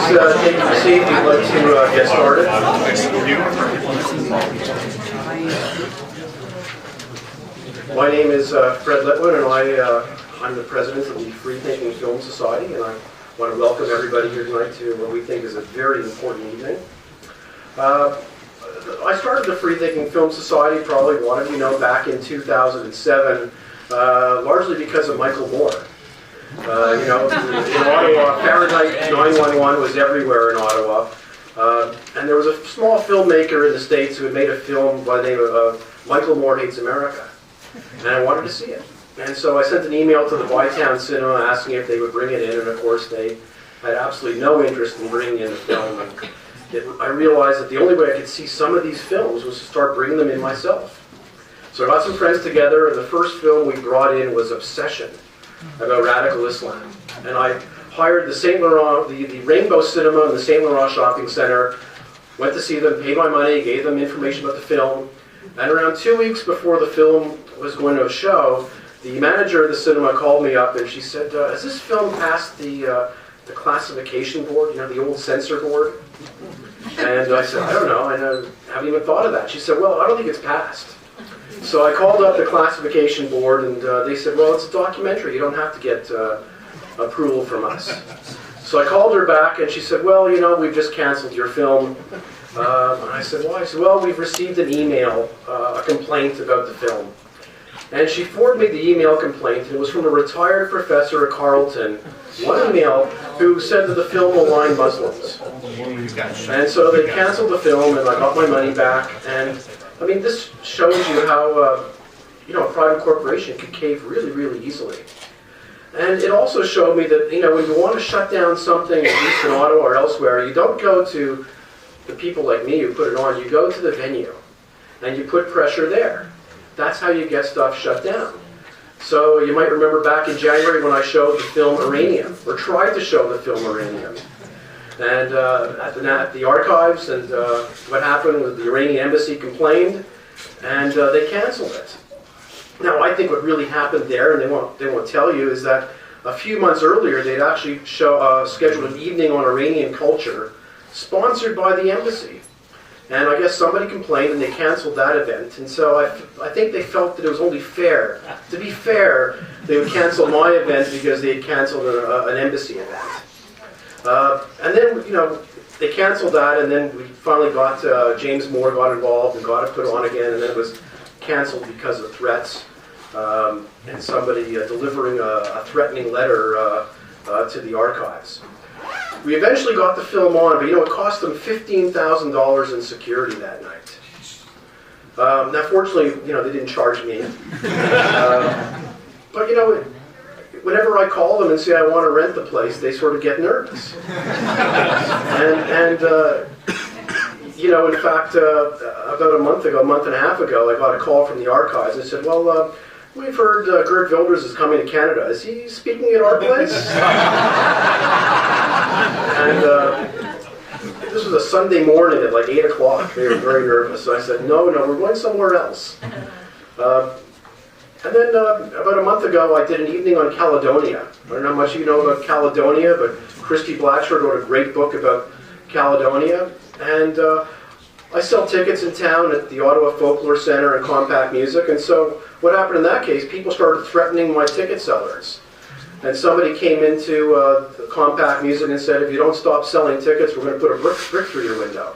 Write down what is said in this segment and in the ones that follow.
take your seat. We'd like to get started. My name is Fred Litwin, and I'm the president of the Free Thinking Film Society, and I want to welcome everybody here tonight to what we think is a very important evening. I started the Free Thinking Film Society, probably one of you know, back in 2007, largely because of Michael Moore. In Ottawa, Fahrenheit 9/11 was everywhere in Ottawa, and there was a small filmmaker in the States who had made a film by the name of Michael Moore Hates America, and I wanted to see it. And so I sent an email to the Bytown Cinema asking if they would bring it in, and of course they had absolutely no interest in bringing in the film. And I realized that the only way I could see some of these films was to start bringing them in myself. So I got some friends together, and the first film we brought in was Obsession, about radical Islam. And I hired the St. Laurent, the Rainbow Cinema in the St. Laurent Shopping Center, went to see them, paid my money, gave them information about the film, and around 2 weeks before the film was going to show, the manager of the cinema called me up and she said, has this film passed the classification board, you know, the old censor board? And I said, I don't know, I haven't even thought of that. She said, well, I don't think it's passed. So I called up the classification board, and they said, well, it's a documentary. You don't have to get approval from us. So I called her back, and she said, well, you know, we've just canceled your film. And I said, why? She said, well, we've received an email, a complaint about the film. And she forwarded me the email complaint, and it was from a retired professor at Carleton, one email, who said that the film maligned Muslims. And so they canceled the film, and I got my money back. And I mean, this shows you how, a private corporation can cave really, really easily. And it also showed me that, you know, when you want to shut down something, at least in Ottawa or elsewhere, you don't go to the people like me who put it on. You go to the venue, and you put pressure there. That's how you get stuff shut down. So you might remember back in January when I showed the film Uranium, or tried to show the film Uranium. And at the archives, and what happened was the Iranian embassy complained, and they canceled it. Now, I think what really happened there, and they won't tell you, is that a few months earlier they'd actually scheduled an evening on Iranian culture, sponsored by the embassy. And I guess somebody complained, and they canceled that event. And so I think they felt that it was only fair. To be fair, they would cancel my event because they had canceled an embassy event. And then, you know, they canceled that, and then we finally got, James Moore got involved and got it put on again, and then it was canceled because of threats, and somebody delivering a threatening letter to the archives. We eventually got the film on, but, you know, it cost them $15,000 in security that night. Now, fortunately, you know, they didn't charge me. But, you know, whenever I call them and say I want to rent the place, they sort of get nervous. and you know, in fact, about a month and a half ago, I got a call from the archives. They said, well, we've heard Geert Wilders is coming to Canada. Is he speaking at our place? And this was a Sunday morning at like 8 o'clock. They were very nervous. So I said, no, we're going somewhere else. And then about a month ago, I did an evening on Caledonia. I don't know how much you know about Caledonia, but Christy Blatchford wrote a great book about Caledonia. And I sell tickets in town at the Ottawa Folklore Centre and Compact Music. And so what happened in that case, people started threatening my ticket sellers. And somebody came into the Compact Music and said, if you don't stop selling tickets, we're going to put a brick through your window.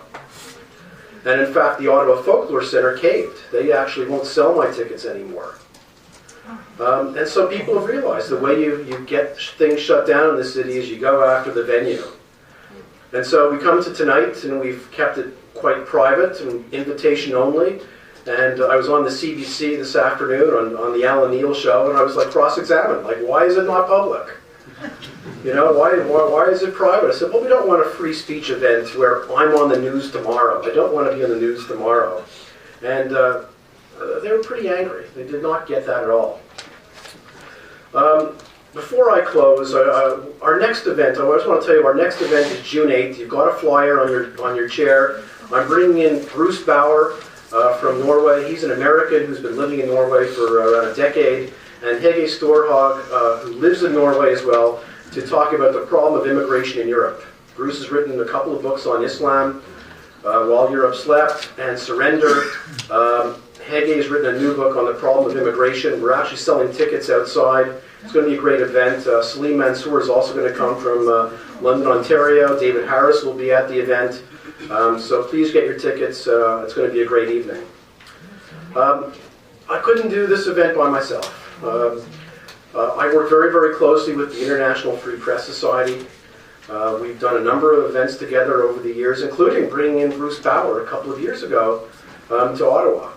And in fact, the Ottawa Folklore Centre caved. They actually won't sell my tickets anymore. And so people have realized the way you get things shut down in the city is you go after the venue. And so we come to tonight, and we've kept it quite private and invitation only. And I was on the CBC this afternoon on the Alan Neil show, and I was like cross-examined, like, why is it not public? You know, why is it private? I said, well, we don't want a free speech event where I'm on the news tomorrow. I don't want to be on the news tomorrow. And they were pretty angry. They did not get that at all. Before I close, our next event, I just want to tell you, our next event is June 8th. You've got a flyer on your chair. I'm bringing in Bruce Bauer from Norway. He's an American who's been living in Norway for around a decade. And Hege Storhag, who lives in Norway as well, to talk about the problem of immigration in Europe. Bruce has written a couple of books on Islam, While Europe Slept and Surrender. Hege has written a new book on the problem of immigration. We're actually selling tickets outside. It's going to be a great event. Salim Mansour is also going to come from London, Ontario. David Harris will be at the event. So please get your tickets. It's going to be a great evening. I couldn't do this event by myself. I work very, very closely with the International Free Press Society. We've done a number of events together over the years, including bringing in Bruce Bauer a couple of years ago to Ottawa.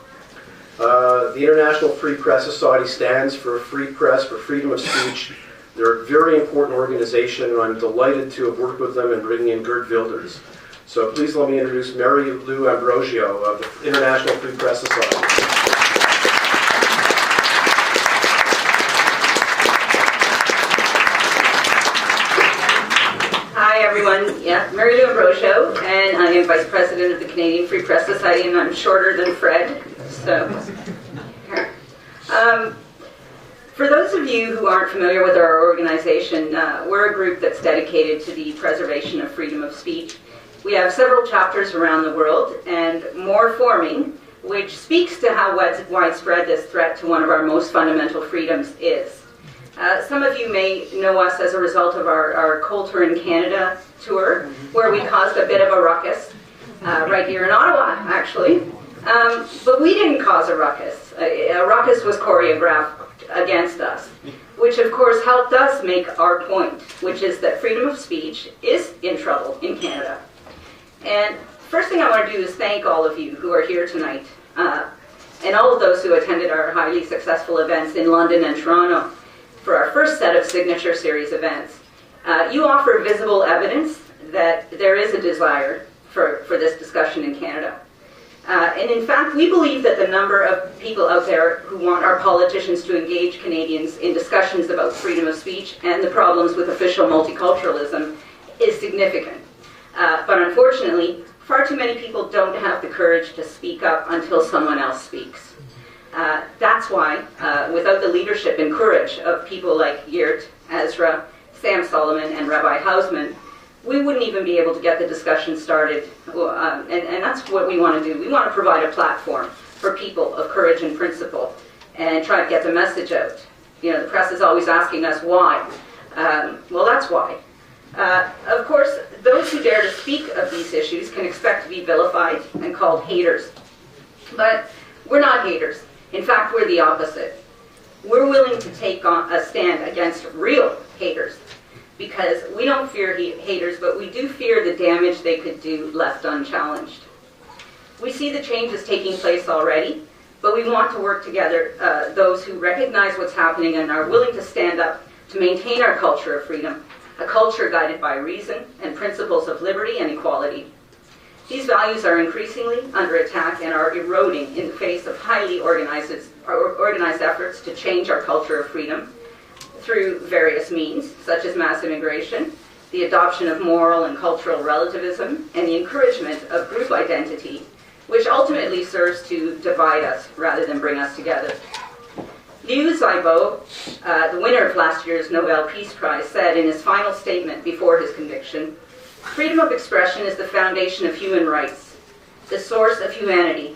The International Free Press Society stands for free press, for freedom of speech. They're a very important organization, and I'm delighted to have worked with them in bringing in Geert Wilders. So please let me introduce Mary Lou Ambrosio of the International Free Press Society. Hi everyone, Mary Lou Ambrosio, and I am Vice President of the Canadian Free Press Society, and I'm shorter than Fred, so. For those of you who aren't familiar with our organization, we're a group that's dedicated to the preservation of freedom of speech. We have several chapters around the world, and more forming, which speaks to how widespread this threat to one of our most fundamental freedoms is. Some of you may know us as a result of our Culture in Canada tour, where we caused a bit of a ruckus, right here in Ottawa, actually. But we didn't cause a ruckus. A ruckus was choreographed against us, which of course helped us make our point, which is that freedom of speech is in trouble in Canada. And first thing I want to do is thank all of you who are here tonight, and all of those who attended our highly successful events in London and Toronto for our first set of Signature Series events. You offer visible evidence that there is a desire for this discussion in Canada. And in fact, we believe that the number of people out there who want our politicians to engage Canadians in discussions about freedom of speech and the problems with official multiculturalism is significant. But unfortunately, far too many people don't have the courage to speak up until someone else speaks. That's why, without the leadership and courage of people like Geert, Ezra, Sam Solomon, and Rabbi Hausman, we wouldn't even be able to get the discussion started. And that's what we want to do. We want to provide a platform for people of courage and principle and try to get the message out. You know, the press is always asking us why. Well, that's why. Of course, those who dare to speak of these issues can expect to be vilified and called haters. But we're not haters. In fact, we're the opposite. We're willing to take on a stand against real haters, because we don't fear haters, but we do fear the damage they could do left unchallenged. We see the changes taking place already, but we want to work together, those who recognize what's happening and are willing to stand up to maintain our culture of freedom, a culture guided by reason and principles of liberty and equality. These values are increasingly under attack and are eroding in the face of highly organized efforts to change our culture of freedom through various means, such as mass immigration, the adoption of moral and cultural relativism, and the encouragement of group identity, which ultimately serves to divide us rather than bring us together. Liu Xiaobo, the winner of last year's Nobel Peace Prize, said in his final statement before his conviction, "Freedom of expression is the foundation of human rights, the source of humanity,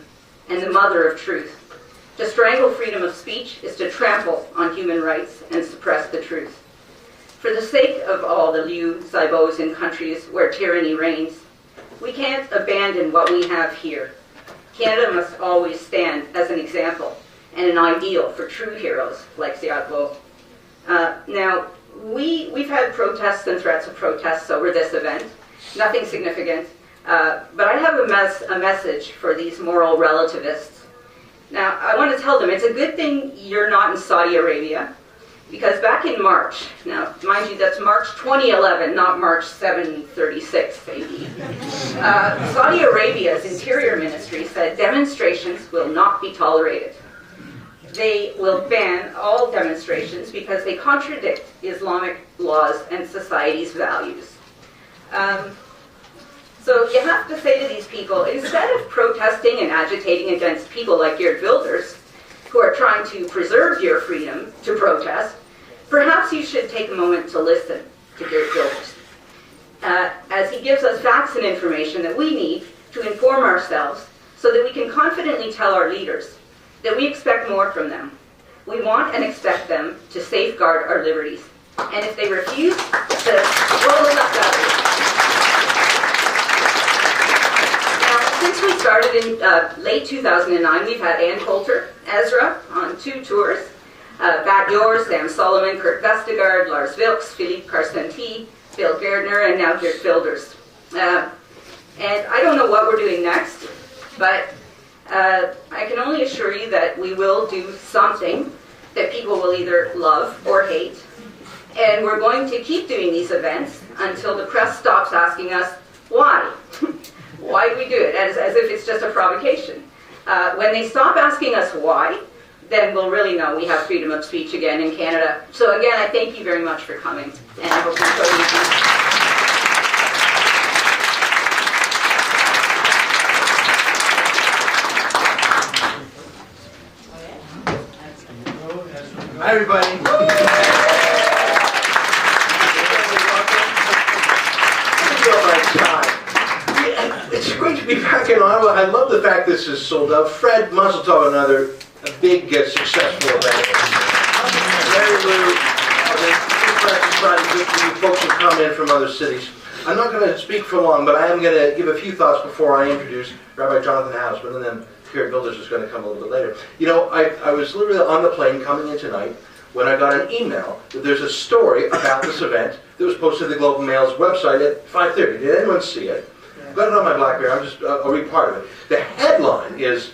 and the mother of truth. To strangle freedom of speech is to trample on human rights and suppress the truth." For the sake of all the Liu Xiaobos in countries where tyranny reigns, we can't abandon what we have here. Canada must always stand as an example and an ideal for true heroes like Xiaobo. Now, we've had protests and threats of protests over this event, nothing significant, but I have a message for these moral relativists. Now, I want to tell them it's a good thing you're not in Saudi Arabia, because back in March, now, mind you, that's March 2011, not March 736 AD, Saudi Arabia's Interior Ministry said demonstrations will not be tolerated. They will ban all demonstrations because they contradict Islamic laws and society's values. So you have to say to these people, instead of protesting and agitating against people like Geert Wilders, who are trying to preserve your freedom to protest, perhaps you should take a moment to listen to Geert Wilders. as he gives us facts and information that we need to inform ourselves so that we can confidently tell our leaders that we expect more from them. We want and expect them to safeguard our liberties. And if they refuse, to roll them up gutters. Now, since we started in late 2009, we've had Ann Coulter, Ezra, on 2 tours. Pat Yor, Sam Solomon, Kurt Vestergaard, Lars Vilks, Philippe Carcenti, Bill Gardner, and now Geert Wilders. And I don't know what we're doing next, but I can only assure you that we will do something that people will either love or hate. And we're going to keep doing these events until the press stops asking us why. Why do we do it? As if it's just a provocation. When they stop asking us why, then we'll really know we have freedom of speech again in Canada. So again, I thank you very much for coming, and I hope you enjoy the evening. Hi, everybody. It's great to be back in Ottawa. I love the fact this is sold out. Fred, Mazel Tov, another big, successful event. Larry Lou, folks who come in from other cities. I'm not going to speak for long, but I am going to give a few thoughts before I introduce Rabbi Jonathan Hausman, and then Geert Wilders is going to come a little bit later. You know, I was literally on the plane coming in tonight when I got an email that there's a story about this event that was posted to the Globe and Mail's website at 5:30. Did anyone see it? I've got it on my BlackBerry. I'll read part of it. The headline is,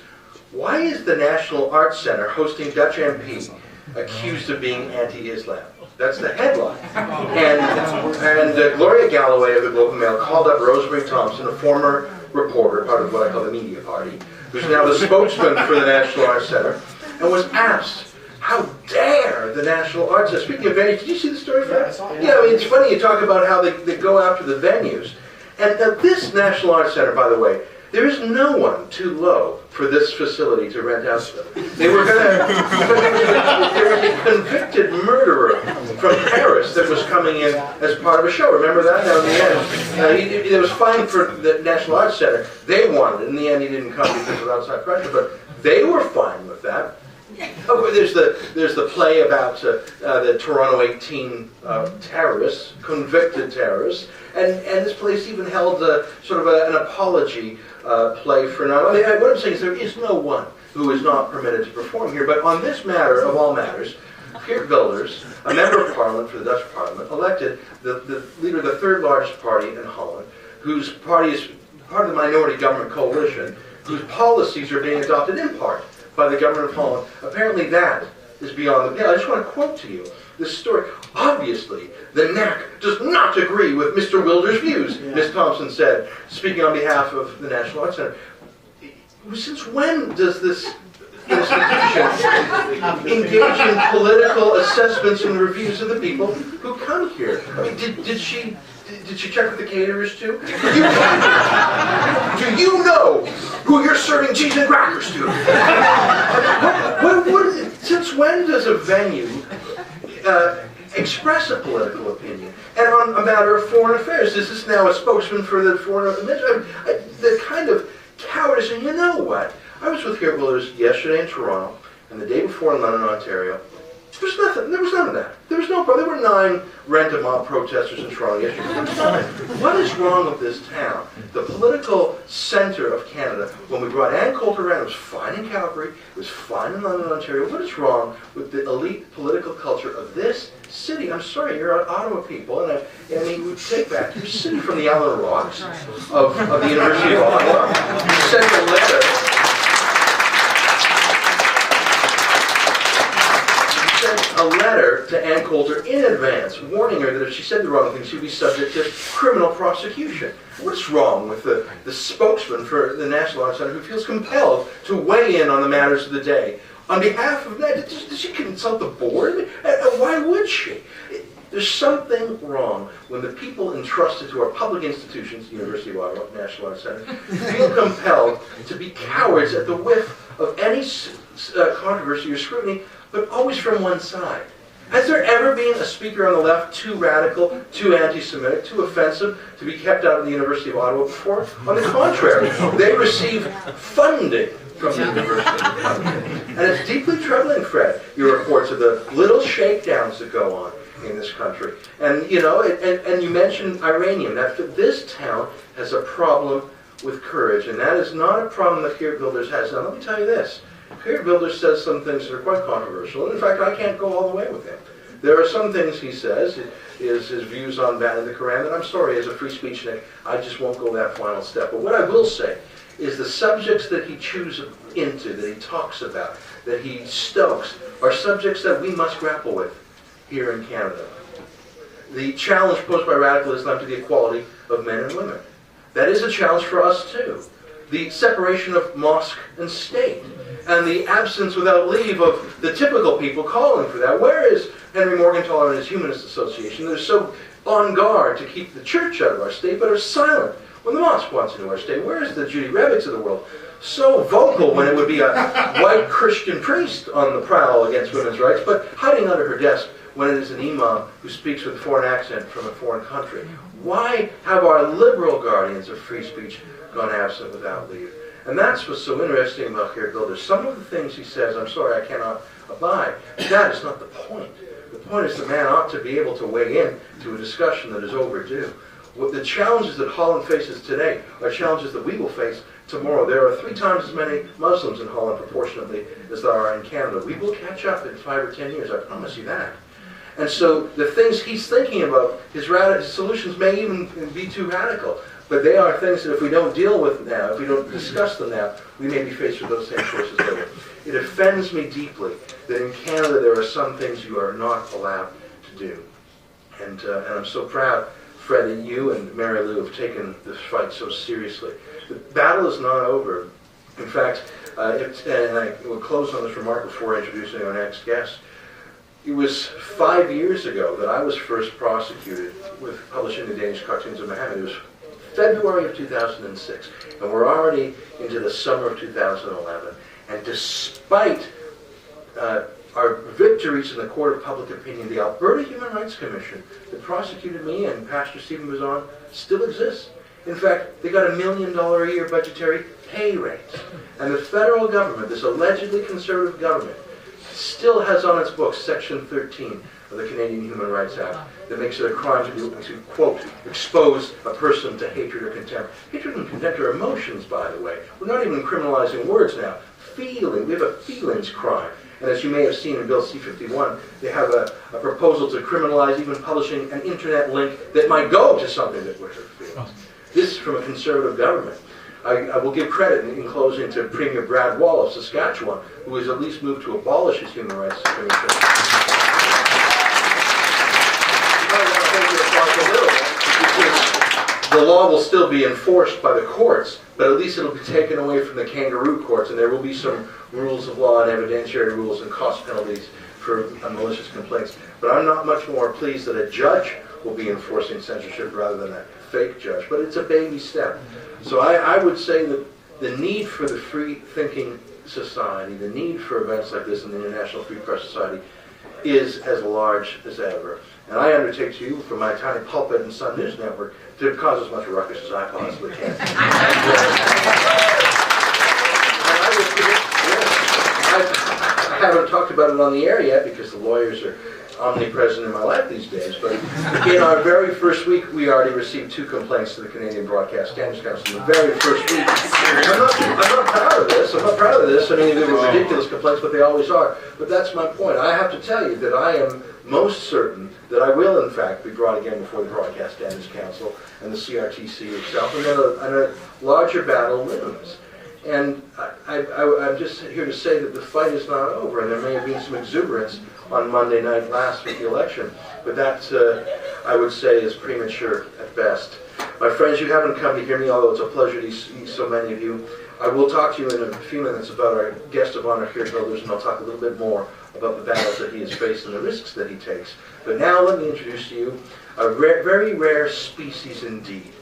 "Why is the National Arts Center hosting Dutch MP accused of being anti-Islam?" That's the headline. And Gloria Galloway of the Globe and Mail called up Rosemary Thompson, a former reporter, part of what I call the media party, who's now the spokesman for the National Arts Center, and was asked, how dare the National Arts Center? Speaking of venues, did you see the story, Fred? Yeah, I mean, it's funny you talk about how they go after the venues. And this National Arts Center, by the way, there is no one too low for this facility to rent out to them. They were going to, there was a convicted murderer from Paris that was coming in as part of a show. Remember that? Now, in the end, it was fine for the National Arts Center. They wanted it. In the end, he didn't come because of outside pressure, but they were fine with that. Oh, there's the play about the Toronto 18 terrorists, convicted terrorists, and this place even held sort of an apology play for now. I mean, what I'm saying is there is no one who is not permitted to perform here. But on this matter of all matters, Geert Wilders, a member of Parliament for the Dutch Parliament, elected the leader of the third largest party in Holland, whose party is part of the minority government coalition, whose policies are being adopted in part by the government of Holland. Apparently that is beyond the pale. I just want to quote to you this story. Obviously, the NAC does not agree with Mr. Wilders' views, Ms. Thompson said, speaking on behalf of the National Arts Center. Since when does this institution engage in political assessments and reviews of the people who come here? I mean, did she check with the caterers too? Do you know who you're serving cheese and crackers to? Since when does a venue express a political opinion? And on a matter of foreign affairs, is this now a spokesman for the foreign affairs? The kind of cowardice, and you know what? I was with Geert Wilders yesterday in Toronto, and the day before in London, Ontario. There's nothing. There was none of that. There was no. There were 9 rent-a-mob protesters in Toronto yesterday. There was nothing. What is wrong with this town? The political center of Canada. When we brought Ann Coulter around, it was fine in Calgary. It was fine in London, Ontario. What is wrong with the elite political culture of this city? I'm sorry, you're Ottawa people, and I mean, we take back your city from the Allen Rocks of the University of Ottawa. You sent a letter. A letter to Ann Coulter in advance, warning her that if she said the wrong thing, she'd be subject to criminal prosecution. What's wrong with the spokesman for the National Arts Center who feels compelled to weigh in on the matters of the day on behalf of that? Does she consult the board? Why would she? There's something wrong when the people entrusted to our public institutions, University of Ottawa, National Arts Center, feel compelled to be cowards at the whiff of any controversy or scrutiny, but always from one side. Has there ever been a speaker on the left too radical, too anti-Semitic, too offensive to be kept out of the University of Ottawa before? On the contrary, they receive funding from the University of Ottawa. And it's deeply troubling, Fred, your reports of the little shakedowns that go on in this country. And, you know, and you mentioned Iranian. That this town has a problem with courage, and that is not a problem that Geert Wilders has. Now, let me tell you this. Geert Wilders says some things that are quite controversial, and in fact, I can't go all the way with him. There are some things he says, is his views on banning the Quran, that I'm sorry, as a free speechnik, I just won't go that final step. But what I will say is the subjects that he chews into, that he talks about, that he stokes, are subjects that we must grapple with here in Canada. The challenge posed by radical Islam to the equality of men and women. That is a challenge for us too. The separation of mosque and state, and the absence without leave of the typical people calling for that. Where is Henry Morgentaler and his Humanist Association? They're so on guard to keep the church out of our state, but are silent when the mosque wants into our state. Where is the Judy Rebicks of the world? So vocal when it would be a white Christian priest on the prowl against women's rights, but hiding under her desk when it is an imam who speaks with a foreign accent from a foreign country. Why have our liberal guardians of free speech gone absent without leave? And that's what's so interesting about Geert Wilders. Some of the things he says, I'm sorry, I cannot abide. That is not the point. The point is the man ought to be able to weigh in to a discussion that is overdue. What the challenges that Holland faces today are challenges that we will face tomorrow. There are 3 times as many Muslims in Holland proportionately as there are in Canada. We will catch up in 5 or 10 years, I promise you that. And so the things he's thinking about, his solutions may even be too radical. But they are things that if we don't deal with now, if we don't discuss them now, we may be faced with those same choices later. It offends me deeply that in Canada there are some things you are not allowed to do. And I'm so proud, Fred, that you and Mary Lou have taken this fight so seriously. The battle is not over. In fact, and I will close on this remark before introducing our next guest. It was 5 years ago that I was first prosecuted with publishing the Danish cartoons of Muhammad. It was February of 2006, and we're already into the summer of 2011. And despite our victories in the court of public opinion, the Alberta Human Rights Commission that prosecuted me and Pastor Stephen Bazan still exists. In fact, they got $1 million a year budgetary pay raise. And the federal government, this allegedly conservative government, still has on its books Section 13 of the Canadian Human Rights Act that makes it a crime to quote, expose a person to hatred or contempt. Hatred and contempt are emotions, by the way. We're not even criminalizing words now. Feeling. We have a feelings crime. And as you may have seen in Bill C-51, they have a proposal to criminalize even publishing an internet link that might go to something that would hurt feelings. This is from a conservative government. I will give credit in closing to Premier Brad Wall of Saskatchewan, who has at least moved to abolish his Human Rights Commission. The law will still be enforced by the courts, but at least it'll be taken away from the kangaroo courts, and there will be some rules of law and evidentiary rules and cost penalties for malicious complaints. But I'm not much more pleased that a judge will be enforcing censorship rather than a fake judge, but it's a baby step. So I would say that the need for the free-thinking society, the need for events like this in the International Free Press Society is as large as ever. And I undertake to you, from my tiny pulpit and Sun News Network, to cause as much ruckus as I possibly can. I haven't talked about it on the air yet because the lawyers are omnipresent in my life these days, but in our very first week, we already received 2 complaints to the Canadian Broadcast Standards Council. The very first week. I'm not proud of this. I'm not proud of this. I mean, they were ridiculous complaints, but they always are. But that's my point. I have to tell you that I am most certain that I will, in fact, be brought again before the Broadcast Standards Council and the CRTC itself, and a larger battle looms. And I'm just here to say that the fight is not over, and there may have been some exuberance on Monday night last with the election, but that, I would say, is premature at best. My friends, you haven't come to hear me, although it's a pleasure to see so many of you. I will talk to you in a few minutes about our guest of honor, Geert Wilders, and I'll talk a little bit more about the battles that he has faced and the risks that he takes. But now let me introduce to you a very rare species indeed,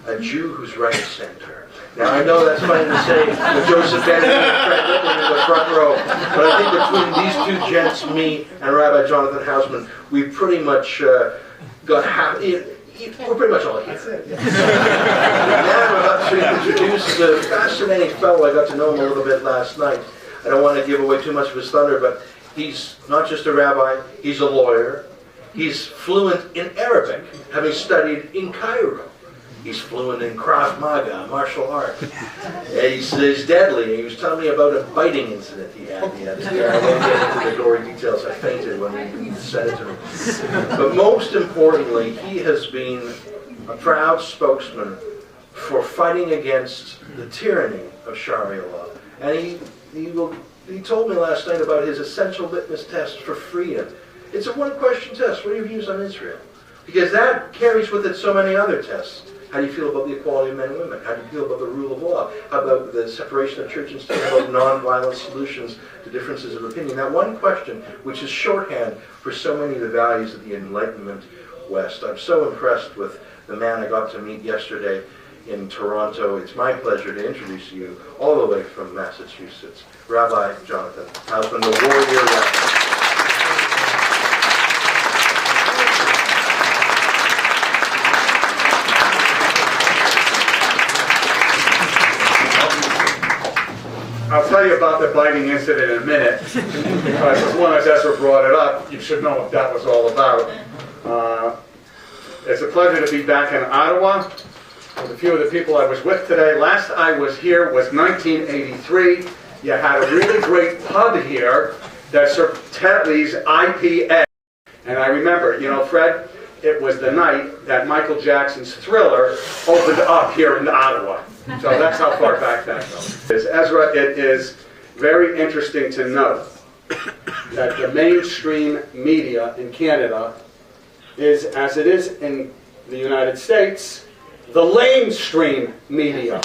a Jew who's right of center. Now, I know that's funny to say with Joseph Bennett and Fred Lippman in the front row, but I think between these two gents, me and Rabbi Jonathan Hausman, we pretty much got half. We're pretty much all here. Now I'm about to introduce the fascinating fellow. I got to know him a little bit last night. I don't want to give away too much of his thunder, but he's not just a rabbi, he's a lawyer. He's fluent in Arabic, having studied in Cairo. He's fluent in Krav Maga, martial art. He's deadly. He was telling me about a biting incident he had. I won't get into the gory details. I fainted when he said it to me. But most importantly, he has been a proud spokesman for fighting against the tyranny of Sharia law. And he told me last night about his essential litmus test for freedom. It's a one-question test. What are your views on Israel? Because that carries with it so many other tests. How do you feel about the equality of men and women? How do you feel about the rule of law? How about the separation of church and state? How about nonviolent solutions to differences of opinion? That one question, which is shorthand for so many of the values of the Enlightenment West. I'm so impressed with the man I got to meet yesterday in Toronto. It's my pleasure to introduce you all the way from Massachusetts, Rabbi Jonathan Hausman, the warrior rabbi. I'll tell you about the biting incident in a minute, because as long as Ezra brought it up, you should know what that was all about. It's a pleasure to be back in Ottawa with a few of the people I was with today. Last I was here was 1983. You had a really great pub here that served Tetley's IPA. And I remember, Fred, it was the night that Michael Jackson's Thriller opened up here in Ottawa. So that's how far back that goes. Ezra, it is very interesting to note that the mainstream media in Canada is, as it is in the United States, the lamestream media.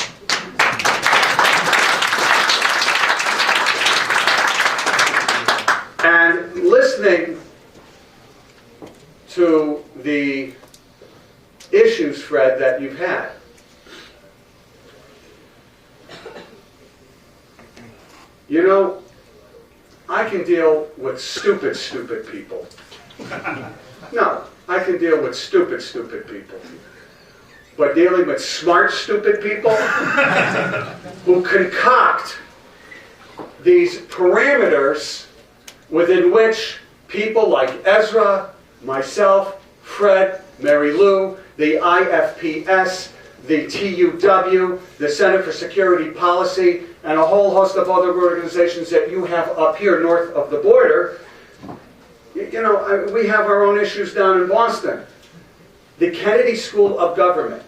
And listening to the issues, Fred, that you've had, I can deal with stupid people. No, I can deal with stupid people. But dealing with smart, stupid people who concoct these parameters within which people like Ezra, myself, Fred, Mary Lou, the IFPS, the TUW, the Center for Security Policy, and a whole host of other organizations that you have up here north of the border. We have our own issues down in Boston. The Kennedy School of Government,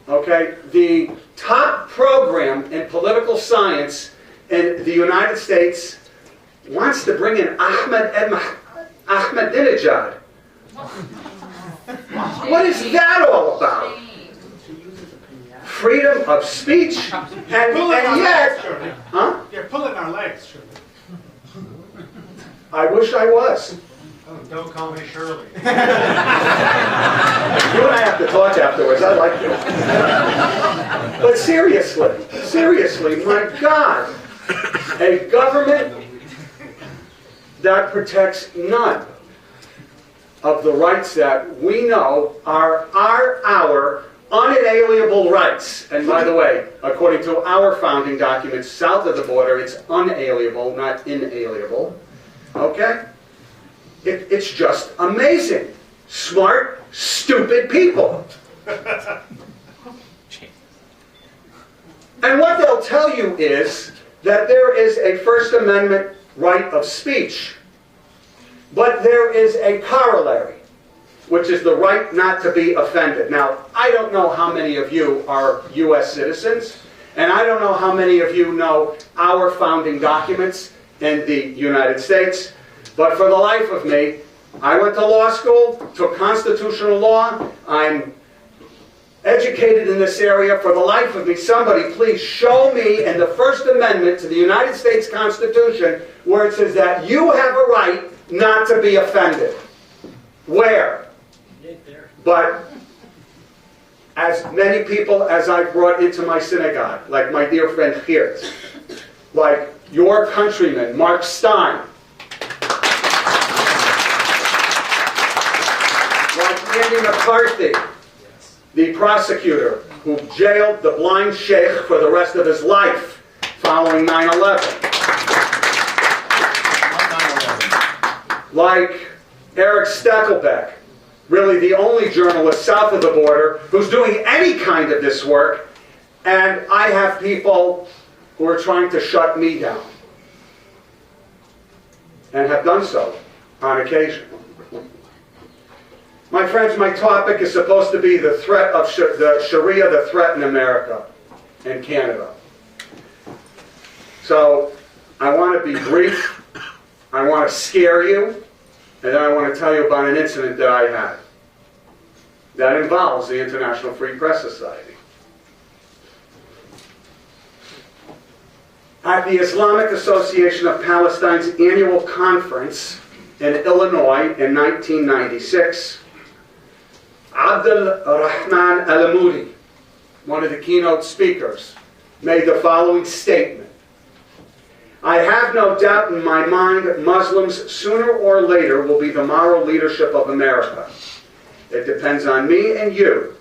okay, the top program in political science in the United States, wants to bring in Ahmadinejad. What is that all about? Freedom of speech, and yet, huh? You're pulling our legs, Shirley. I wish I was. Oh, don't call me Shirley. You and I have to talk afterwards. I like you. But seriously, my God, a government that protects none of the rights that we know are our unalienable rights. And by the way, according to our founding documents, south of the border, it's unalienable, not inalienable. Okay? It's just amazing. Smart, stupid people. And what they'll tell you is that there is a First Amendment right of speech, but there is a corollary, which is the right not to be offended. Now, I don't know how many of you are U.S. citizens, and I don't know how many of you know our founding documents in the United States, but for the life of me, I went to law school, took constitutional law, I'm educated in this area. For the life of me, somebody please show me in the First Amendment to the United States Constitution where it says that you have a right not to be offended. Where? But as many many people as I've brought into my synagogue, like my dear friend Geert, like your countryman, Mark Stein, like Andy McCarthy, the prosecutor who jailed the blind sheikh for the rest of his life following 9/11. Like Eric Stackelbeck, really the only journalist south of the border who's doing any kind of this work, and I have people who are trying to shut me down, and have done so on occasion. My friends, my topic is supposed to be the threat of the Sharia, the threat in America and Canada. So I want to be brief, I want to scare you, and then I want to tell you about an incident that I had that involves the International Free Press Society. At the Islamic Association of Palestine's annual conference in Illinois in 1996, Abdul Rahman Al-Amoudi, one of the keynote speakers, made the following statement. I have no doubt in my mind Muslims sooner or later will be the moral leadership of America. It depends on me and you.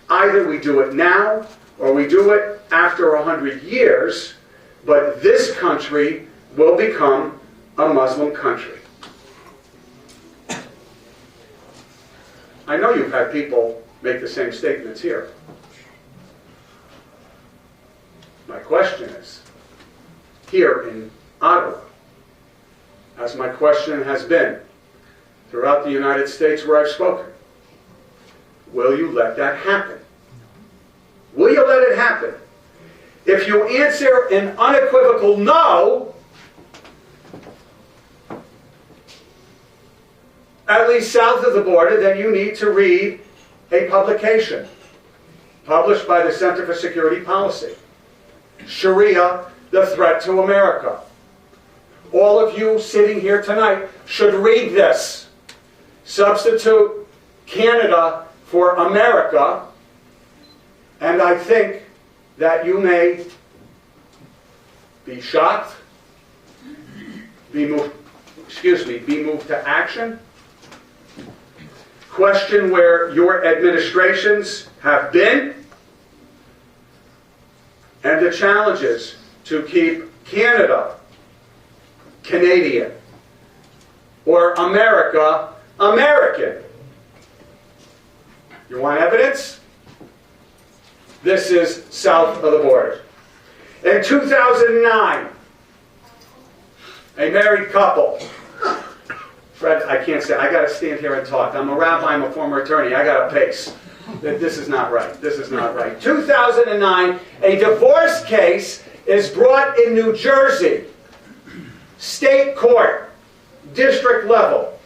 Either we do it now or we do it after 100 years, but this country will become a Muslim country. I know you've had people make the same statements here. My question is, here in Ottawa, as my question has been throughout the United States where I've spoken, will you let that happen? Will you let it happen? If you answer an unequivocal no, at least south of the border, then you need to read a publication published by the Center for Security Policy, Sharia, the Threat to America. All of you sitting here tonight should read this. Substitute Canada for America, and I think that you may be shocked, be moved to action, question where your administrations have been, and the challenges to keep Canada Canadian, or America American. You want evidence? This is south of the border. In 2009, a married couple, Fred, I can't say, I got to stand here and talk. I'm a rabbi, I'm a former attorney, I got to pace. This is not right, this is not right. 2009, a divorce case is brought in New Jersey, state court, district level.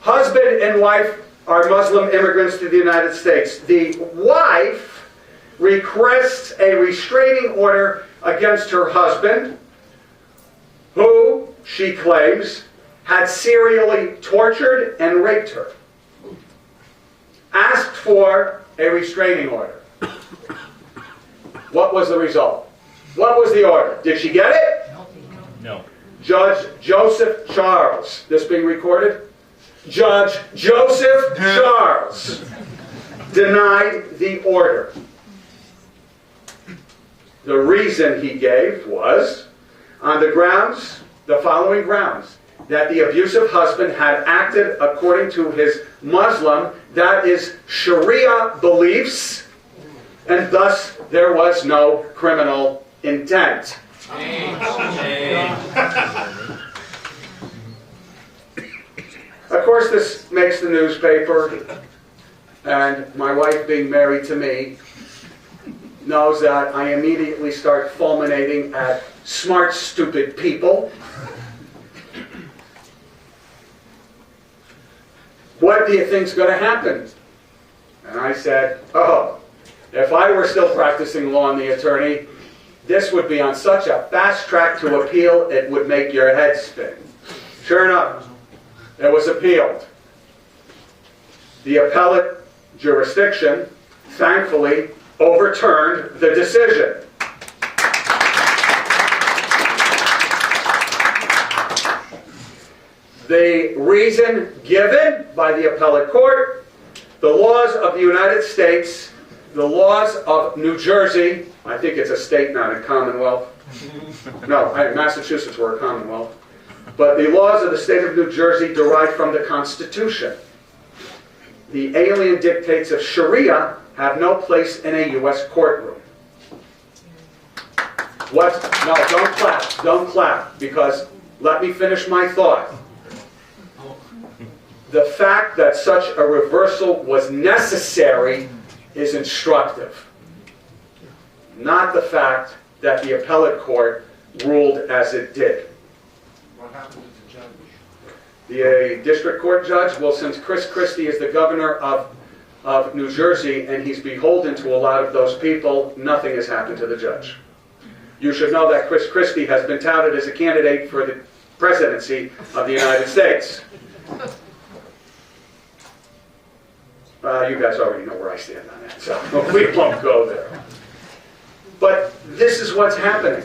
Husband and wife are Muslim immigrants to the United States. The wife requests a restraining order against her husband, who, she claims, had serially tortured and raped her. Asked for a restraining order. What was the result? What was the order? Did she get it? No. Judge Joseph Charles, this being recorded? Judge Joseph Charles denied the order. The reason he gave was on the grounds, the following grounds, that the abusive husband had acted according to his Muslim, that is Sharia beliefs, and thus there was no criminal intent. Of course, this makes the newspaper, and my wife being married to me knows that I immediately start fulminating at smart, stupid people. What do you think's going to happen? And I said, oh, if I were still practicing law and the attorney, this would be on such a fast track to appeal, it would make your head spin. Sure enough, it was appealed. The appellate jurisdiction, thankfully, overturned the decision. The reason given by the appellate court, the laws of the United States, the laws of New Jersey, I think it's a state, not a commonwealth. No, Massachusetts were a commonwealth. But the laws of the state of New Jersey derive from the Constitution. The alien dictates of Sharia have no place in a U.S. courtroom. What? No, don't clap. Don't clap, because let me finish my thought. The fact that such a reversal was necessary is instructive. Not the fact that the appellate court ruled as it did. What happened to the judge? The district court judge, well, since Chris Christie is the governor of New Jersey and he's beholden to a lot of those people, nothing has happened to the judge. You should know that Chris Christie has been touted as a candidate for the presidency of the United States. You guys already know where I stand on that, so we won't go there. But this is what's happening.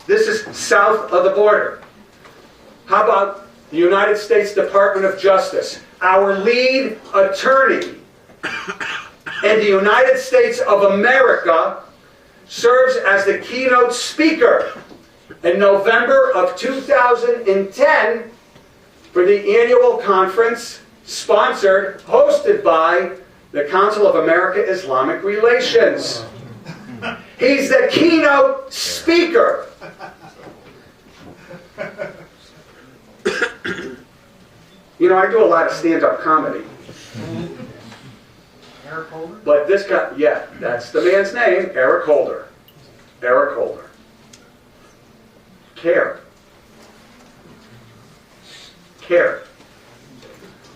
This is south of the border. How about the United States Department of Justice? Our lead attorney in the United States of America serves as the keynote speaker in November of 2010 for the annual conference sponsored, hosted by the Council of America-Islamic Relations. He's the keynote speaker. You know, I do a lot of stand-up comedy. Eric Holder? But this guy, yeah, that's the man's name, Eric Holder. Eric Holder. CARE. CARE.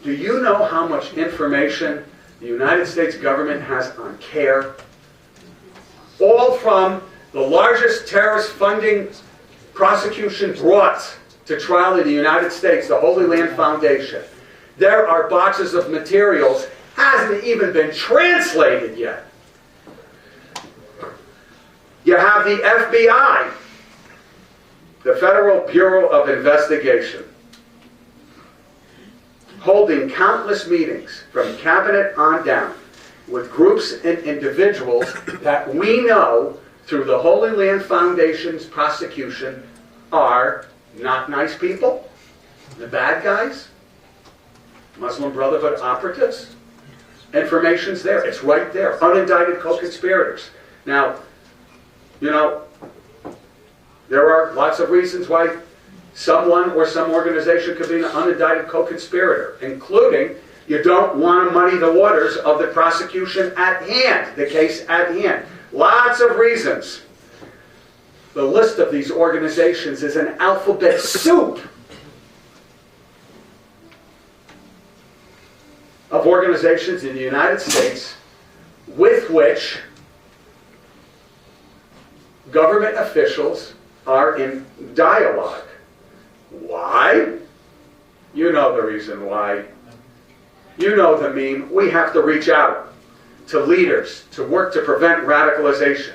Do you know how much information the United States government has on CARE? All from the largest terrorist funding prosecution brought to trial in the United States, the Holy Land Foundation. There are boxes of materials, hasn't even been translated yet. You have the FBI, the Federal Bureau of Investigation, holding countless meetings from cabinet on down with groups and individuals that we know through the Holy Land Foundation's prosecution are not nice people, the bad guys, Muslim Brotherhood operatives. Information's there. It's right there. Unindicted co-conspirators. Now, you know, there are lots of reasons why someone or some organization could be an unindicted co-conspirator, including you don't want to muddy the waters of the prosecution at hand, the case at hand. Lots of reasons. The list of these organizations is an alphabet soup of organizations in the United States with which government officials are in dialogue. Why? You know the reason why. You know the meme. We have to reach out to leaders to work to prevent radicalization.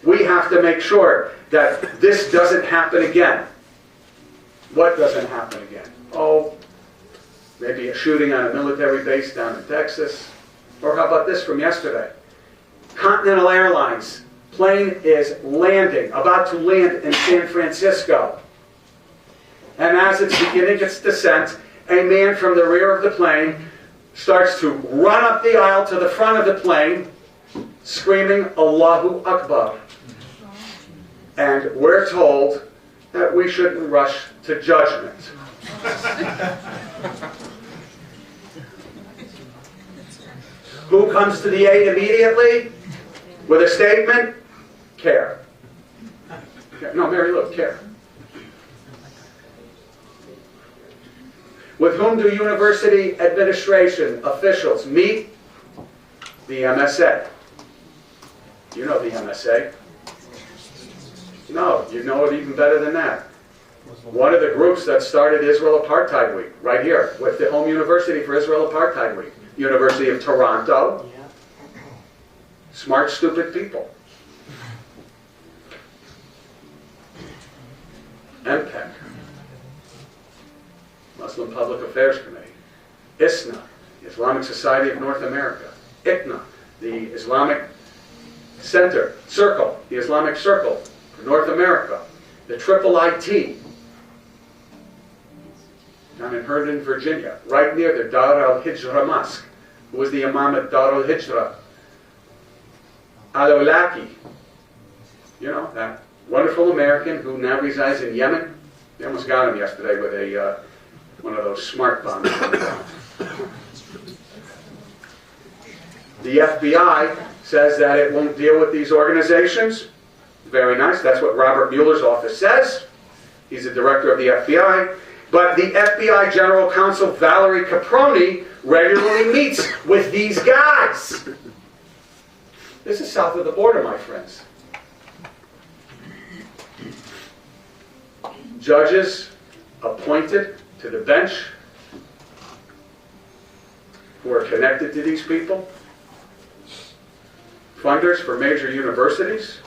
We have to make sure that this doesn't happen again. What doesn't happen again? Oh, maybe a shooting on a military base down in Texas. Or how about this from yesterday? Continental Airlines plane is landing, about to land in San Francisco. And as it's beginning its descent, a man from the rear of the plane starts to run up the aisle to the front of the plane, screaming, Allahu Akbar. And we're told that we shouldn't rush to judgment. Who comes to the aid immediately with a statement? CARE. No, Mary Lou, CARE. With whom do university administration officials meet? The MSA. You know the MSA. No, you know it even better than that. One of the groups that started Israel Apartheid Week, right here, with the home university for Israel Apartheid Week, University of Toronto. Smart, stupid people. MPEC, Muslim Public Affairs Committee. ISNA, the Islamic Society of North America. ICNA, the Islamic Center, Circle, the Islamic Circle for North America. The Triple IT, down in Herndon, Virginia, right near the Dar al-Hijra Mosque, who was the Imam at Dar al-Hijra. Al-Awlaki, you know, that wonderful American who now resides in Yemen. They almost got him yesterday with a one of those smart bombs. The FBI says that it won't deal with these organizations. Very nice. That's what Robert Mueller's office says. He's the director of the FBI. But the FBI General Counsel Valerie Caproni regularly meets with these guys. This is south of the border, my friends. Judges appointed to the bench who are connected to these people. Funders for major universities.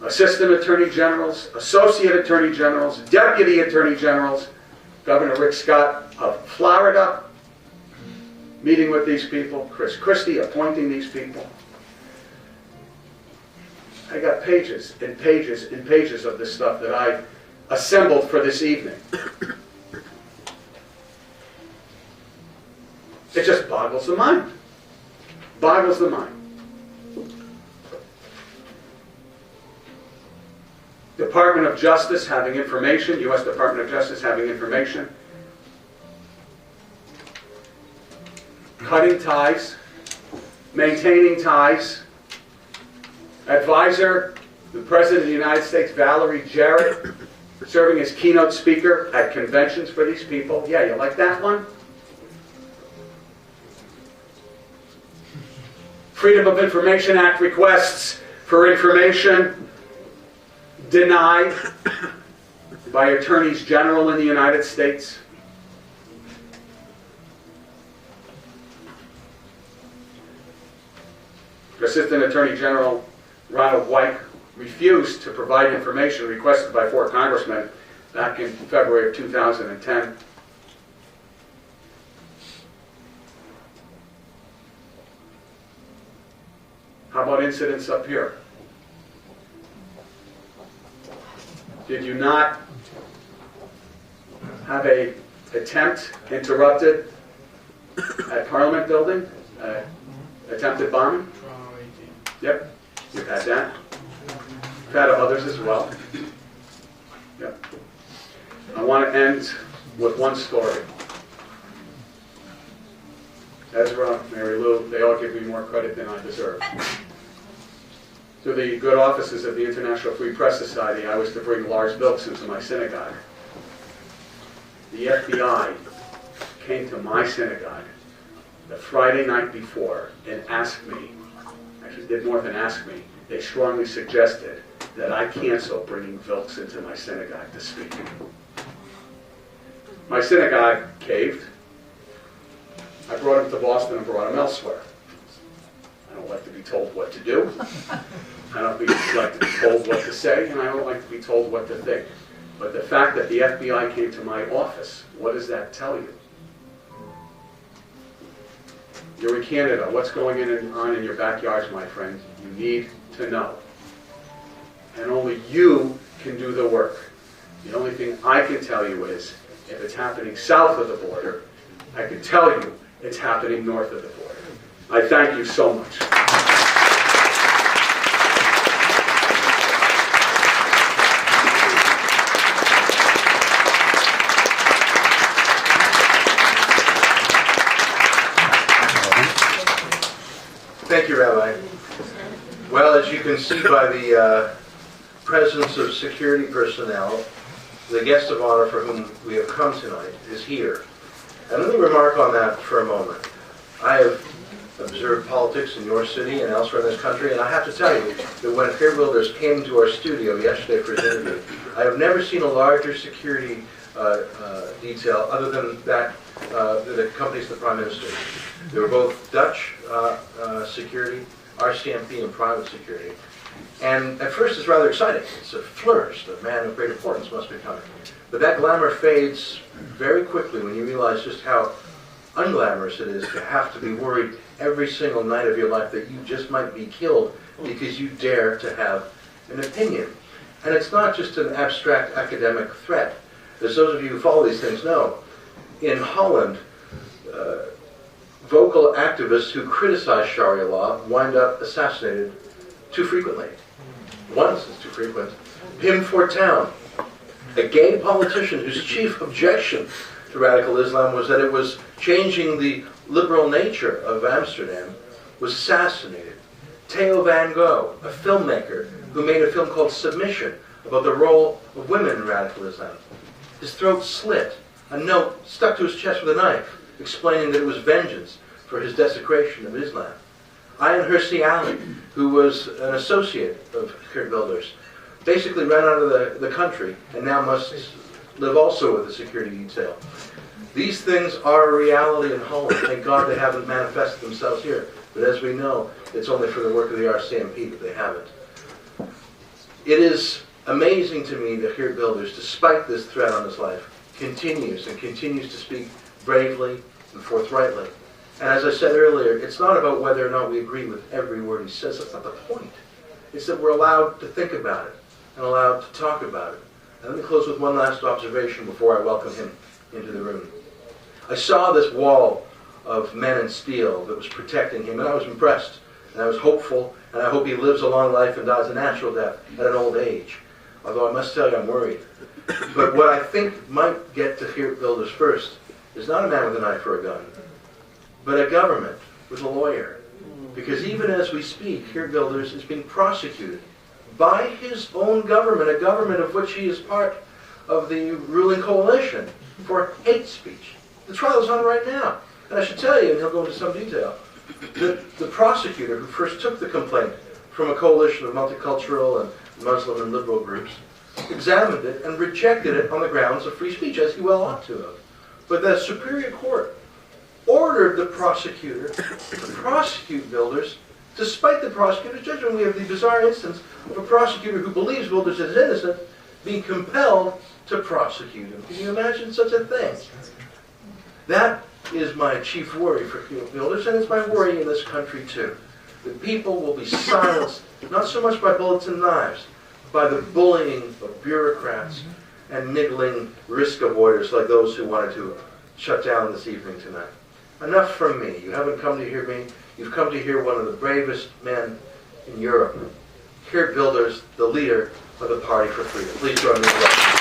Assistant Attorney Generals, Associate Attorney Generals, Deputy Attorney Generals, Governor Rick Scott of Florida, meeting with these people, Chris Christie appointing these people. I got pages and pages and pages of this stuff that I assembled for this evening. It just boggles the mind. Boggles the mind. Department of Justice having information, U.S. Department of Justice having information. Cutting ties, maintaining ties. Advisor, the President of the United States, Valerie Jarrett, serving as keynote speaker at conventions for these people. Yeah, you like that one? Freedom of Information Act requests for information denied by attorneys general in the United States. Assistant Attorney General Ronald White refused to provide information requested by 4 congressmen back in February of 2010. How about incidents up here? Did you not have an attempt interrupted at Parliament building? Attempted bombing? Yep, you've had that. You've had others as well. Yep. I want to end with one story. Ezra, Mary Lou, they all give me more credit than I deserve. Through the good offices of the International Free Press Society, I was to bring Lars Vilks into my synagogue. The FBI came to my synagogue the Friday night before and asked me, actually did more than ask me, they strongly suggested that I cancel bringing Vilks into my synagogue to speak. My synagogue caved. I brought him to Boston and brought him elsewhere. I don't like to be told what to do. I don't like to be told what to say, and I don't like to be told what to think. But the fact that the FBI came to my office, what does that tell you? You're in Canada. What's going on in your backyards, my friend? You need to know. And only you can do the work. The only thing I can tell you is, if it's happening south of the border, I can tell you it's happening north of the border. I thank you so much. Thank you, Rabbi. Well, as you can see by the presence of security personnel, the guest of honor for whom we have come tonight is here. And let me remark on that for a moment. I have observed politics in your city and elsewhere in this country, and I have to tell you that when Geert Wilders came to our studio yesterday for his interview, I have never seen a larger security detail other than that that accompanies the Prime Minister. They were both Dutch security, RCMP and private security. And at first it's rather exciting. It's a flourish. The man of great importance must be coming. But that glamour fades very quickly when you realize just how unglamorous it is to have to be worried every single night of your life that you just might be killed because you dare to have an opinion. And it's not just an abstract academic threat. As those of you who follow these things know, in Holland, vocal activists who criticize Sharia law wind up assassinated too frequently. Once is too frequent. Pim Fortuyn, a gay politician whose chief objection to radical Islam was that it was changing the liberal nature of Amsterdam, was assassinated. Theo van Gogh, a filmmaker who made a film called Submission about the role of women in radical Islam. His throat slit, a note stuck to his chest with a knife, explaining that it was vengeance for his desecration of Islam. Ayan Hirsi Ali, who was an associate of Geert Wilders, basically ran out of the country and now must live also with a security detail. These things are a reality in Holland. Thank God they haven't manifested themselves here. But as we know, it's only for the work of the RCMP that they haven't. It is amazing to me that Geert Wilders, despite this threat on his life, continues to speak bravely and forthrightly. And as I said earlier, it's not about whether or not we agree with every word he says. That's not the point. It's that we're allowed to think about it and allowed to talk about it. And let me close with one last observation before I welcome him into the room. I saw this wall of men in steel that was protecting him, and I was impressed, and I was hopeful, and I hope he lives a long life and dies a natural death at an old age. Although I must tell you, I'm worried. But what I think might get to Geert Wilders first is not a man with a knife or a gun, but a government with a lawyer. Because even as we speak, Geert Wilders is being prosecuted by his own government, a government of which he is part of the ruling coalition, for hate speech. The trial is on right now. And I should tell you, and he'll go into some detail, that the prosecutor who first took the complaint from a coalition of multicultural and Muslim and liberal groups examined it and rejected it on the grounds of free speech, as he well ought to have. But the Superior Court ordered the prosecutor to prosecute Wilders, despite the prosecutor's judgment. We have the bizarre instance of a prosecutor who believes Wilders is innocent being compelled to prosecute him. Can you imagine such a thing? That is my chief worry for Geert Wilders, and it's my worry in this country too. That people will be silenced, not so much by bullets and knives, by the bullying of bureaucrats and niggling risk avoiders like those who wanted to shut down this evening tonight. Enough from me. You haven't come to hear me. You've come to hear one of the bravest men in Europe, Geert Wilders, the leader of the Party for Freedom. Please join me in welcoming.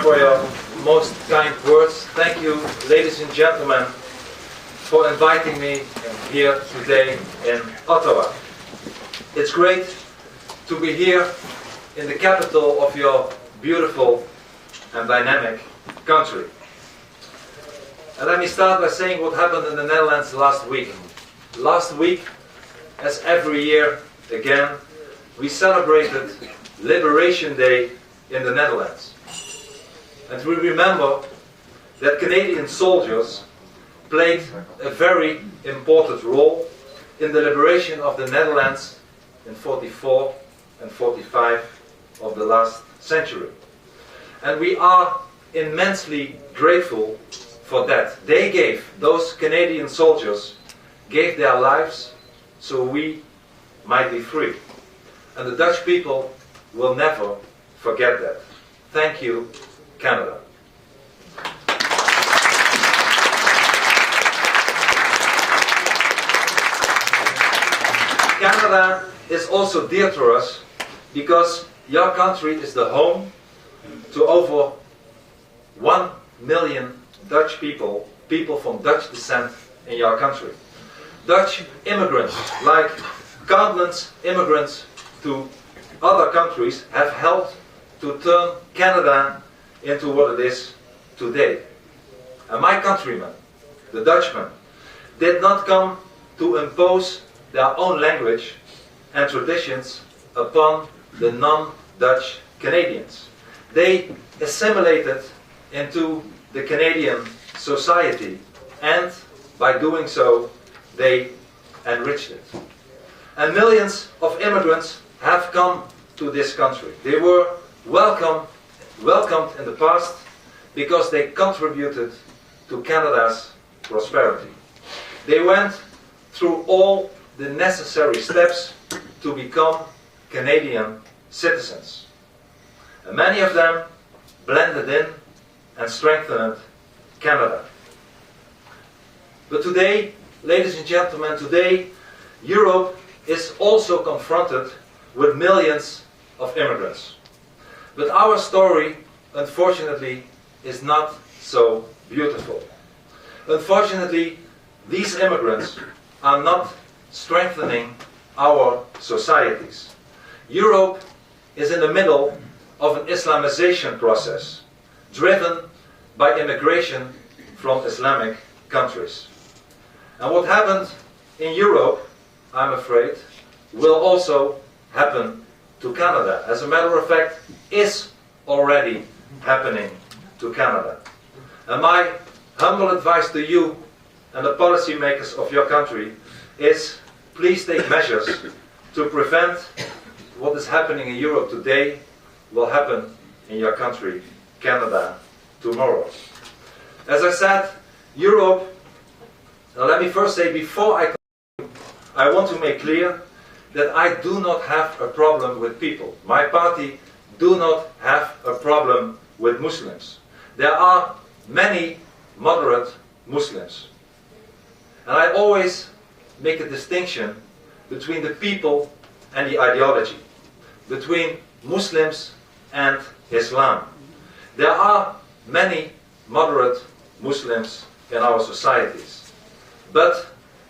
For your most kind words. Thank you, ladies and gentlemen, for inviting me here today in Ottawa. It's great to be here in the capital of your beautiful and dynamic country. And let me start by saying what happened in the Netherlands last week. Last week, as every year again, we celebrated Liberation Day in the Netherlands. And we remember that Canadian soldiers played a very important role in the liberation of the Netherlands in 44 and 45 of the last century. And we are immensely grateful for that. They gave, those Canadian soldiers, gave their lives so we might be free. And the Dutch people will never forget that. Thank you, Canada. Canada is also dear to us because your country is the home to over 1 million Dutch people, people from Dutch descent in your country. Dutch immigrants, like countless immigrants to other countries, have helped to turn Canada into what it is today. And my countrymen, the Dutchmen, did not come to impose their own language and traditions upon the non-Dutch Canadians. They assimilated into the Canadian society, and by doing so, they enriched it. And millions of immigrants have come to this country. They were welcomed in the past because they contributed to Canada's prosperity. They went through all the necessary steps to become Canadian citizens. And many of them blended in and strengthened Canada. But today, ladies and gentlemen, today Europe is also confronted with millions of immigrants. But our story, unfortunately, is not so beautiful. Unfortunately, these immigrants are not strengthening our societies. Europe is in the middle of an Islamization process, driven by immigration from Islamic countries. And what happened in Europe, I'm afraid, will also happen to Canada. As a matter of fact, is already happening to Canada. And my humble advice to you and the policymakers of your country is, please take measures to prevent what is happening in Europe today will happen in your country, Canada, tomorrow. As I said, Europe, now let me first say, before I continue, I want to make clear that I do not have a problem with people. My party do not have a problem with Muslims. There are many moderate Muslims. And I always make a distinction between the people and the ideology, between Muslims and Islam. There are many moderate Muslims in our societies. But,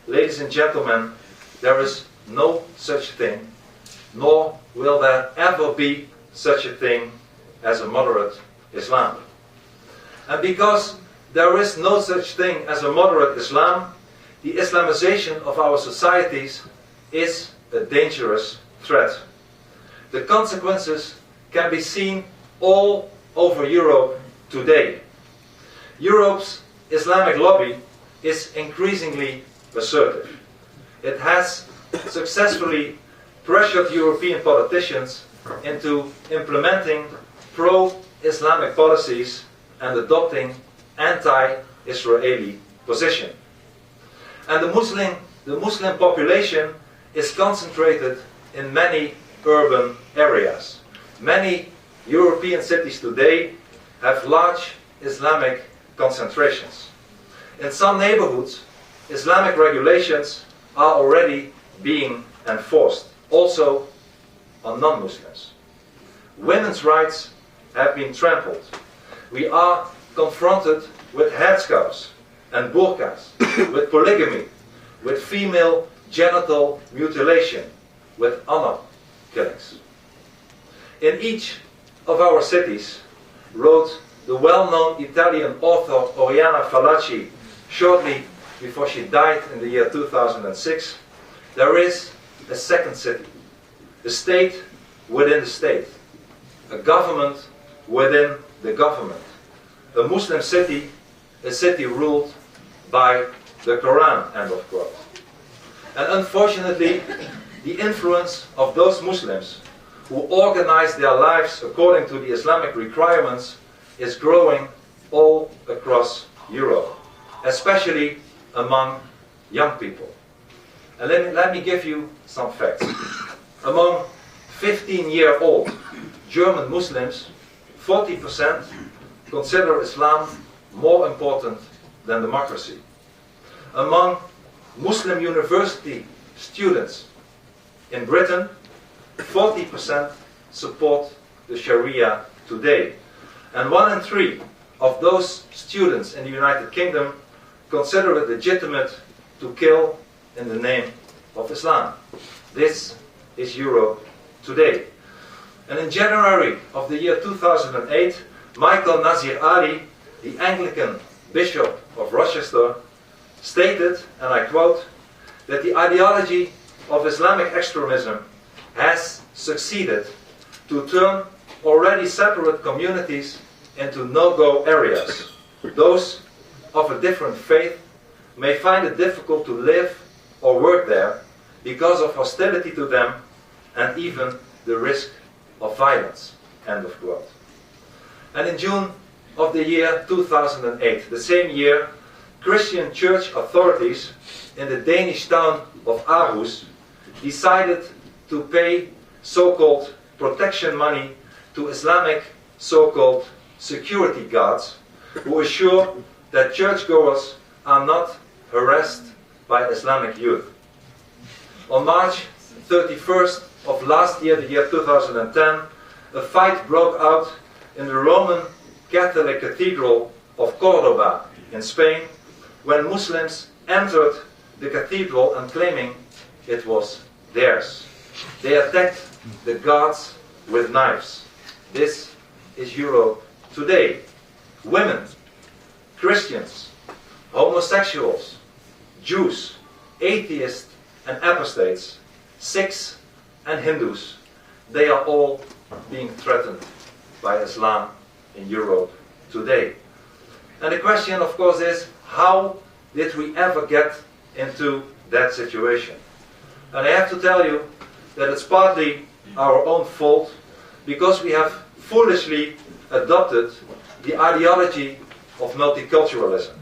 ladies and gentlemen, there is no such thing, nor will there ever be such a thing as a moderate Islam. And because there is no such thing as a moderate Islam, the Islamization of our societies is a dangerous threat. The consequences can be seen all over Europe today. Europe's Islamic lobby is increasingly assertive. It has successfully pressured European politicians into implementing pro-Islamic policies and adopting anti-Israeli position. And the Muslim population is concentrated in many urban areas. Many European cities today have large Islamic concentrations. In some neighborhoods, Islamic regulations are already being enforced, also on non-Muslims. Women's rights have been trampled. We are confronted with headscarves and burqas, with polygamy, with female genital mutilation, with honor killings. In each of our cities, wrote the well-known Italian author Oriana Fallaci shortly before she died in the year 2006, there is a second city, a state within the state, a government within the government, a Muslim city, a city ruled by the Quran, end of quote. And unfortunately, the influence of those Muslims who organize their lives according to the Islamic requirements is growing all across Europe, especially among young people. And let me give you some facts. Among 15-year-old German Muslims, 40% consider Islam more important than democracy. Among Muslim university students in Britain, 40% support the Sharia today. And 1 in 3 of those students in the United Kingdom consider it legitimate to kill in the name of Islam. This is Europe today. And in January of the year 2008, Michael Nazir Ali, the Anglican Bishop of Rochester, stated, and I quote, that the ideology of Islamic extremism has succeeded to turn already separate communities into no-go areas. Those of a different faith may find it difficult to live or work there because of hostility to them and even the risk of violence. End of quote. And in June of the year 2008, the same year, Christian church authorities in the Danish town of Aarhus decided to pay so-called protection money to Islamic so-called security guards who assure that churchgoers are not harassed by Islamic youth. On March 31st of last year, the year 2010, a fight broke out in the Roman Catholic Cathedral of Cordoba in Spain when Muslims entered the cathedral and claiming it was theirs. They attacked the guards with knives. This is Europe today. Women, Christians, homosexuals, Jews, atheists and apostates, Sikhs and Hindus, they are all being threatened by Islam in Europe today. And the question, of course, is how did we ever get into that situation? And I have to tell you that it's partly our own fault because we have foolishly adopted the ideology of multiculturalism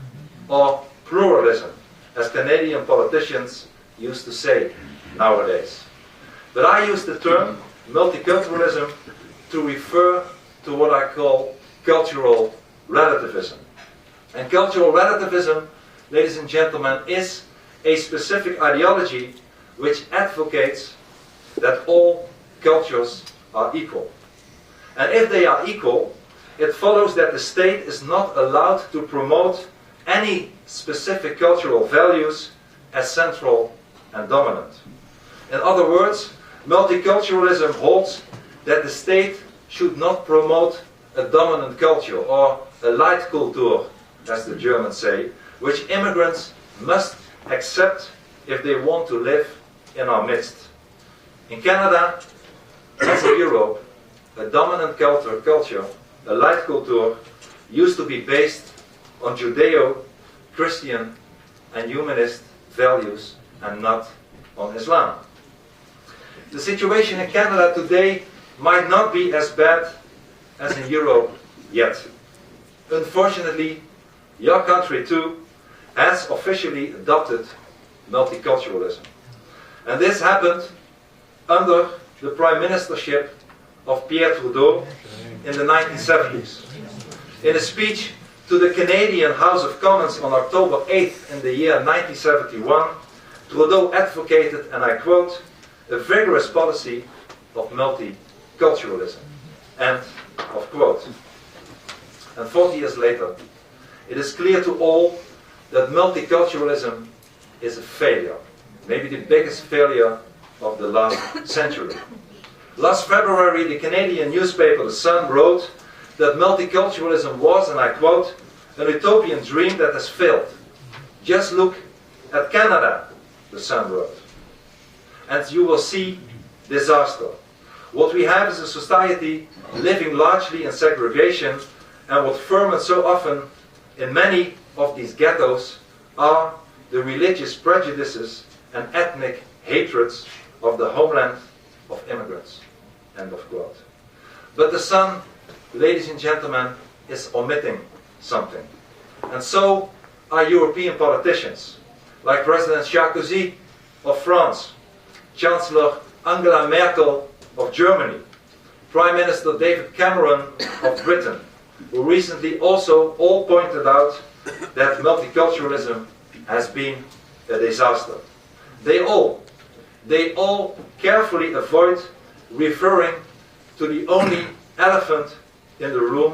or pluralism, as Canadian politicians used to say nowadays. But I use the term multiculturalism to refer to what I call cultural relativism. And cultural relativism, ladies and gentlemen, is a specific ideology which advocates that all cultures are equal. And if they are equal, it follows that the state is not allowed to promote any specific cultural values as central and dominant. In other words, multiculturalism holds that the state should not promote a dominant culture or a Leitkultur, as the Germans say, which immigrants must accept if they want to live in our midst. In Canada, as in Europe, a dominant culture, a Leitkultur, used to be based on Judeo-Christian and humanist values and not on Islam. The situation in Canada today might not be as bad as in Europe yet. Unfortunately, your country too has officially adopted multiculturalism. And this happened under the prime ministership of Pierre Trudeau in the 1970s. In a speech to the Canadian House of Commons on October 8th in the year 1971, Trudeau advocated, and I quote, a vigorous policy of multiculturalism. End of quote. And 40 years later, it is clear to all that multiculturalism is a failure. Maybe the biggest failure of the last century. Last February, the Canadian newspaper The Sun wrote that multiculturalism was, and I quote, an utopian dream that has failed. Just look at Canada, The Sun wrote, and you will see disaster. What we have is a society living largely in segregation, and what ferments so often in many of these ghettos are the religious prejudices and ethnic hatreds of the homeland of immigrants. End of quote. But the Sun, ladies and gentlemen, is omitting something. And so are European politicians, like President Sarkozy of France, Chancellor Angela Merkel of Germany, Prime Minister David Cameron of Britain, who recently also all pointed out that multiculturalism has been a disaster. They all carefully avoid referring to the only elephant in the room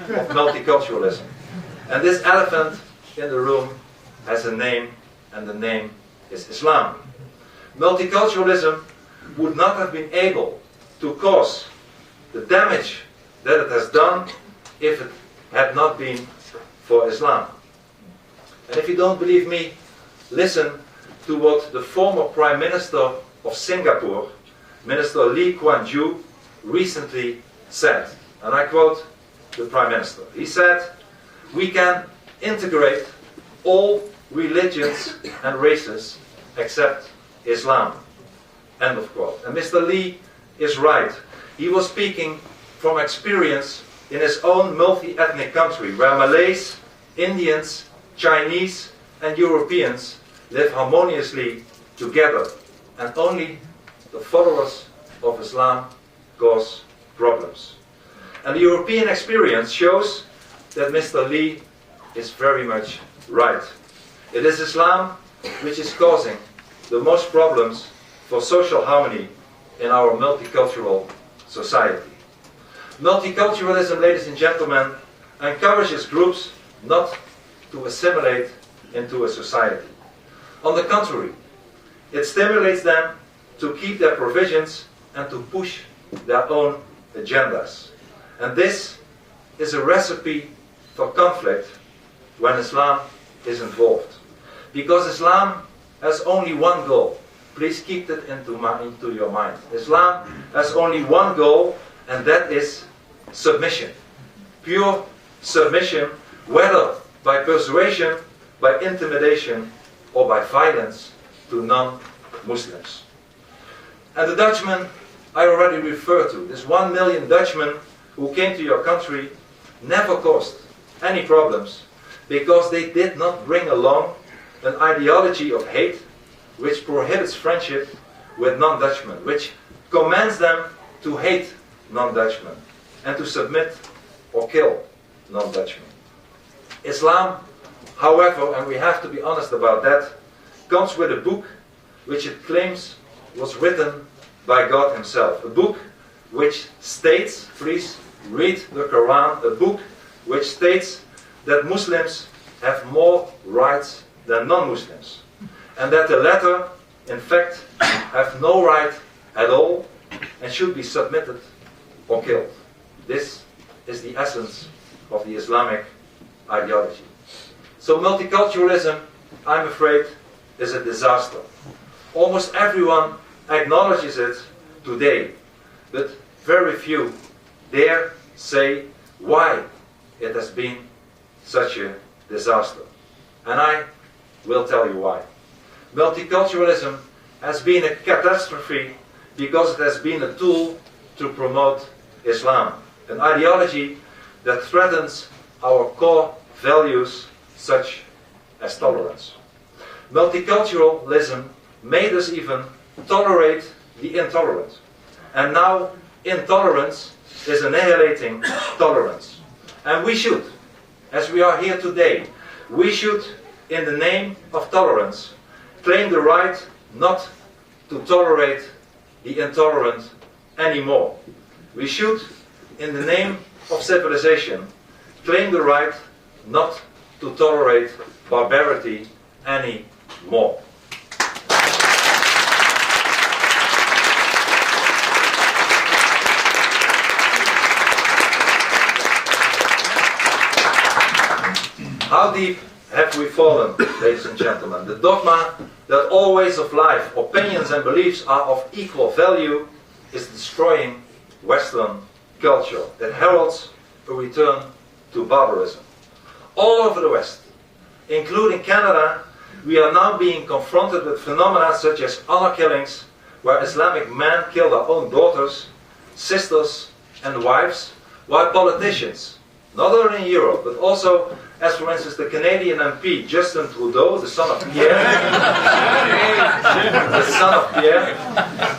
of multiculturalism. And this elephant in the room has a name, and the name is Islam. Multiculturalism would not have been able to cause the damage that it has done if it had not been for Islam. And if you don't believe me, listen to what the former Prime Minister of Singapore, Minister Lee Kuan Yew, recently said. And I quote the Prime Minister. He said, "We can integrate all religions and races except Islam." End of quote. And Mr. Lee is right. He was speaking from experience in his own multi-ethnic country, where Malays, Indians, Chinese and Europeans live harmoniously together, and only the followers of Islam cause problems. And the European experience shows that Mr. Lee is very much right. It is Islam which is causing the most problems for social harmony in our multicultural society. Multiculturalism, ladies and gentlemen, encourages groups not to assimilate into a society. On the contrary, it stimulates them to keep their provisions and to push their own agendas. And this is a recipe for conflict when Islam is involved. Because Islam has only one goal. Please keep that into your mind. Islam has only one goal, and that is submission. Pure submission, whether by persuasion, by intimidation, or by violence to non-Muslims. And the Dutchman I already referred to, this 1 million Dutchmen who came to your country, never caused any problems because they did not bring along an ideology of hate which prohibits friendship with non-Dutchmen, which commands them to hate non-Dutchmen and to submit or kill non-Dutchmen. Islam, however, and we have to be honest about that, comes with a book which it claims was written by God himself. A book which states, please read the Quran, a book which states that Muslims have more rights than non-Muslims, and that the latter, in fact, have no right at all and should be submitted or killed. This is the essence of the Islamic ideology. So multiculturalism, I'm afraid, is a disaster. Almost everyone acknowledges it today, but very few dare say why it has been such a disaster. And I will tell you why. Multiculturalism has been a catastrophe because it has been a tool to promote Islam, an ideology that threatens our core values such as tolerance. Multiculturalism made us even tolerate the intolerant. And now intolerance is annihilating tolerance. And we should, as we are here today, we should, in the name of tolerance, claim the right not to tolerate the intolerant anymore. We should, in the name of civilization, claim the right not to tolerate barbarity anymore. How deep have we fallen, ladies and gentlemen? The dogma that all ways of life, opinions and beliefs are of equal value is destroying Western culture that heralds a return to barbarism. All over the West, including Canada, we are now being confronted with phenomena such as honor killings, where Islamic men kill their own daughters, sisters and wives, while politicians, not only in Europe, but also, as for instance the Canadian MP Justin Trudeau, the son of Pierre,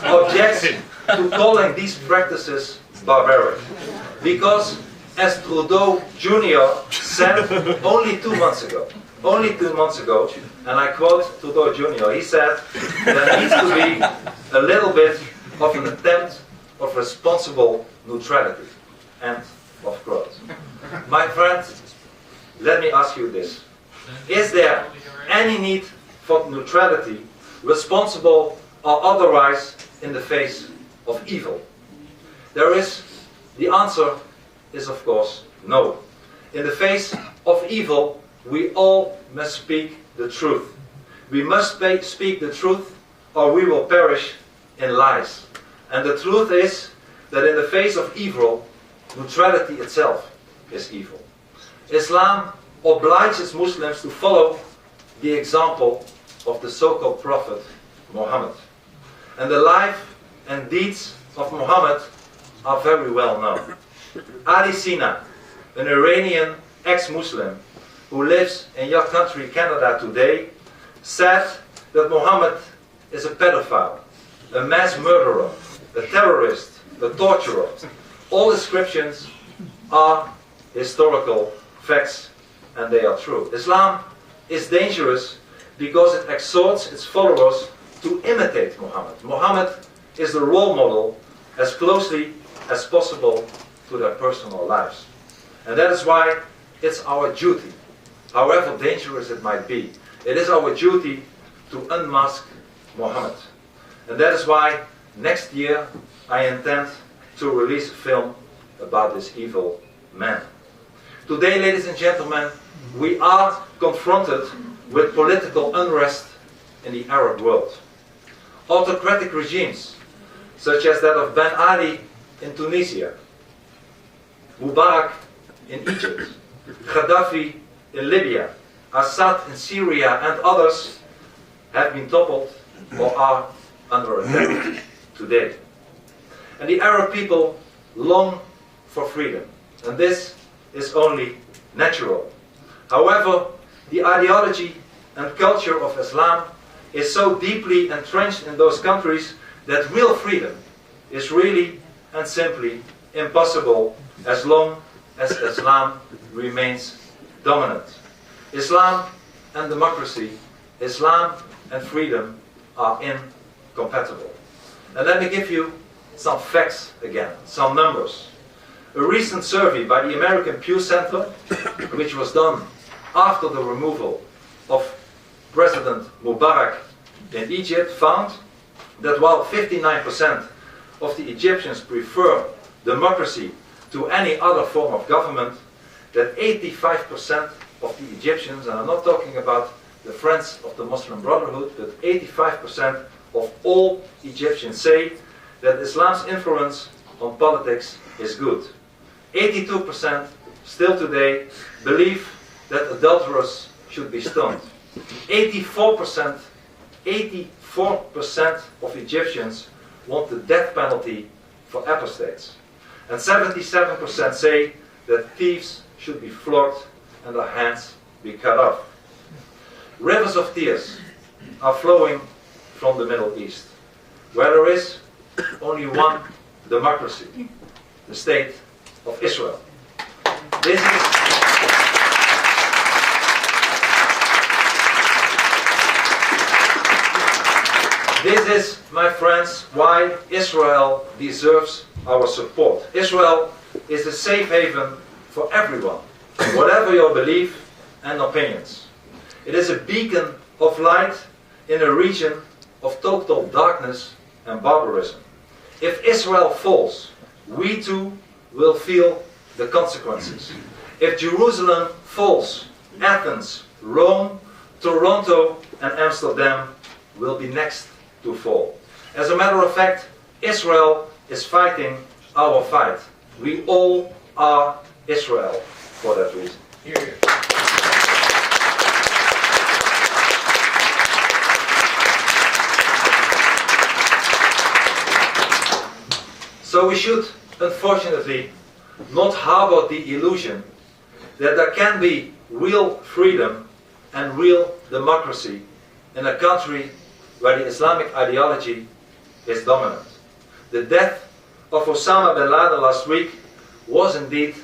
objects to calling these practices barbaric. Because, as Trudeau Jr. said only 2 months ago, and I quote Trudeau Jr., he said, there needs to be a little bit of an attempt of responsible neutrality. End of quote. My friend, let me ask you this. Is there any need for neutrality, responsible or otherwise, in the face of evil? The answer is of course no. In the face of evil, we all must speak the truth. We must speak the truth or we will perish in lies. And the truth is that in the face of evil, neutrality itself is evil. Islam obliges Muslims to follow the example of the so-called prophet Muhammad. And the life and deeds of Muhammad are very well known. Ali Sina, an Iranian ex-Muslim who lives in your country, Canada, today, said that Muhammad is a pedophile, a mass murderer, a terrorist, a torturer. All descriptions are historical facts, and they are true. Islam is dangerous because it exhorts its followers to imitate Muhammad. Muhammad is the role model as closely as possible to their personal lives. And that is why it's our duty, however dangerous it might be, it is our duty to unmask Muhammad. And that is why next year I intend to release a film about this evil man. Today, ladies and gentlemen, we are confronted with political unrest in the Arab world. Autocratic regimes, such as that of Ben Ali in Tunisia, Mubarak in Egypt, Gaddafi in Libya, Assad in Syria, and others have been toppled or are under attack today. And the Arab people long for freedom, and this is only natural. However, the ideology and culture of Islam is so deeply entrenched in those countries that real freedom is really and simply impossible as long as Islam remains dominant. Islam and democracy, Islam and freedom are incompatible. And let me give you some facts again, some numbers. A recent survey by the American Pew Center, which was done after the removal of President Mubarak in Egypt, found that while 59% of the Egyptians prefer democracy to any other form of government, that 85% of the Egyptians, and I'm not talking about the friends of the Muslim Brotherhood, but 85% of all Egyptians say that Islam's influence on politics is good. 82% still today believe that adulterers should be stoned. 84% of Egyptians want the death penalty for apostates. And 77% say that thieves should be flogged and their hands be cut off. Rivers of tears are flowing from the Middle East, where there is only one democracy, the state of Israel. This is, my friends, why Israel deserves our support. Israel is a safe haven for everyone, whatever your belief and opinions. It is a beacon of light in a region of total darkness and barbarism. If Israel falls, we too will feel the consequences. If Jerusalem falls, Athens, Rome, Toronto, and Amsterdam will be next to fall. As a matter of fact, Israel is fighting our fight. We all are Israel for that reason. So we should, unfortunately, not harbor the illusion that there can be real freedom and real democracy in a country where the Islamic ideology is dominant. The death of Osama bin Laden last week was indeed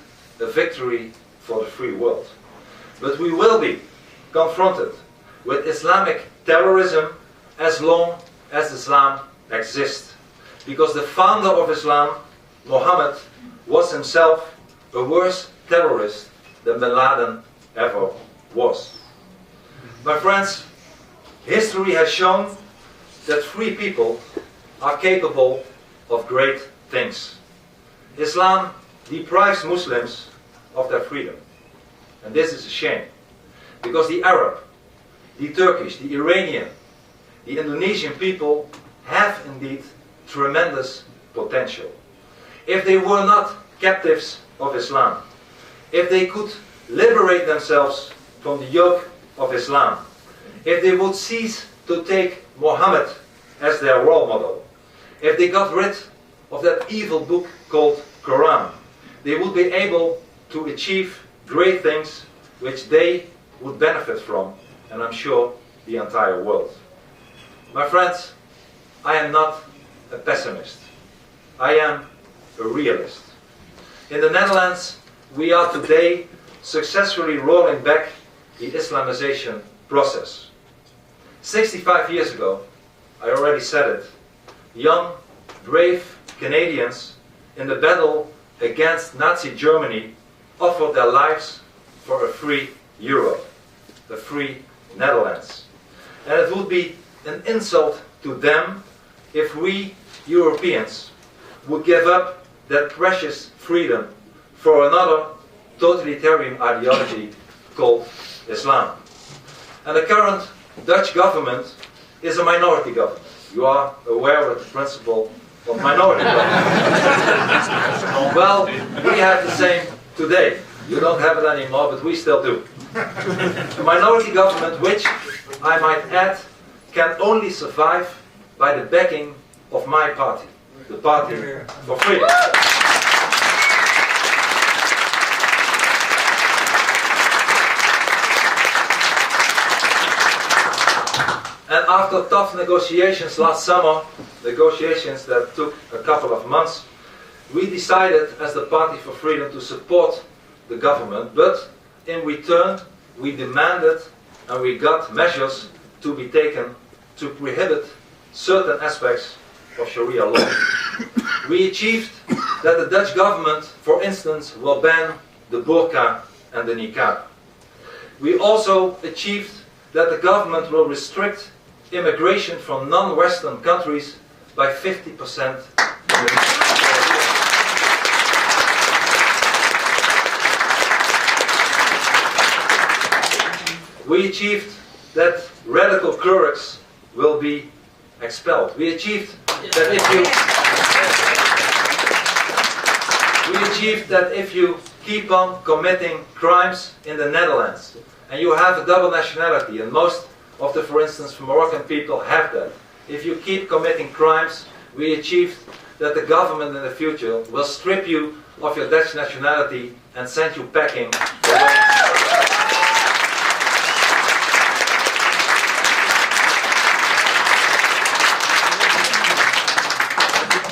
a victory for the free world. But we will be confronted with Islamic terrorism as long as Islam exists. because the founder of Islam, Muhammad, was himself a worse terrorist than Bin Laden ever was. My friends, history has shown that free people are capable of great things. Islam deprives Muslims of their freedom. And this is a shame. Because the Arab, the Turkish, the Iranian, the Indonesian people have indeed tremendous potential. If they were not captives of Islam, if they could liberate themselves from the yoke of Islam, if they would cease to take Muhammad as their role model, if they got rid of that evil book called Quran, they would be able to achieve great things which they would benefit from, and I'm sure the entire world. My friends, I am not a pessimist. I am a realist. In the Netherlands, we are today successfully rolling back the Islamization process. 65 years ago, I already said it, young, brave Canadians in the battle against Nazi Germany offered their lives for a free Europe, a free Netherlands. And it would be an insult to them if we Europeans would give up that precious freedom for another totalitarian ideology called Islam. And the current Dutch government is a minority government. You are aware of the principle of minority government. Well, we have the same today. You don't have it anymore, but we still do. A minority government which, I might add, can only survive by the backing of my party, the Party for Freedom. And after tough negotiations last summer, negotiations that took a couple of months, we decided as the Party for Freedom to support the government, but in return we demanded and we got measures to be taken to prohibit certain aspects of Sharia law. We achieved that the Dutch government, for instance, will ban the burqa and the niqab. We also achieved that the government will restrict immigration from non-Western countries by 50%. We achieved that radical clerics will be expelled. We achieved that if you keep on committing crimes in the Netherlands and you have a double nationality, and most of the, for instance, Moroccan people have that. If you keep committing crimes, we achieved that the government in the future will strip you of your Dutch nationality and send you packing away.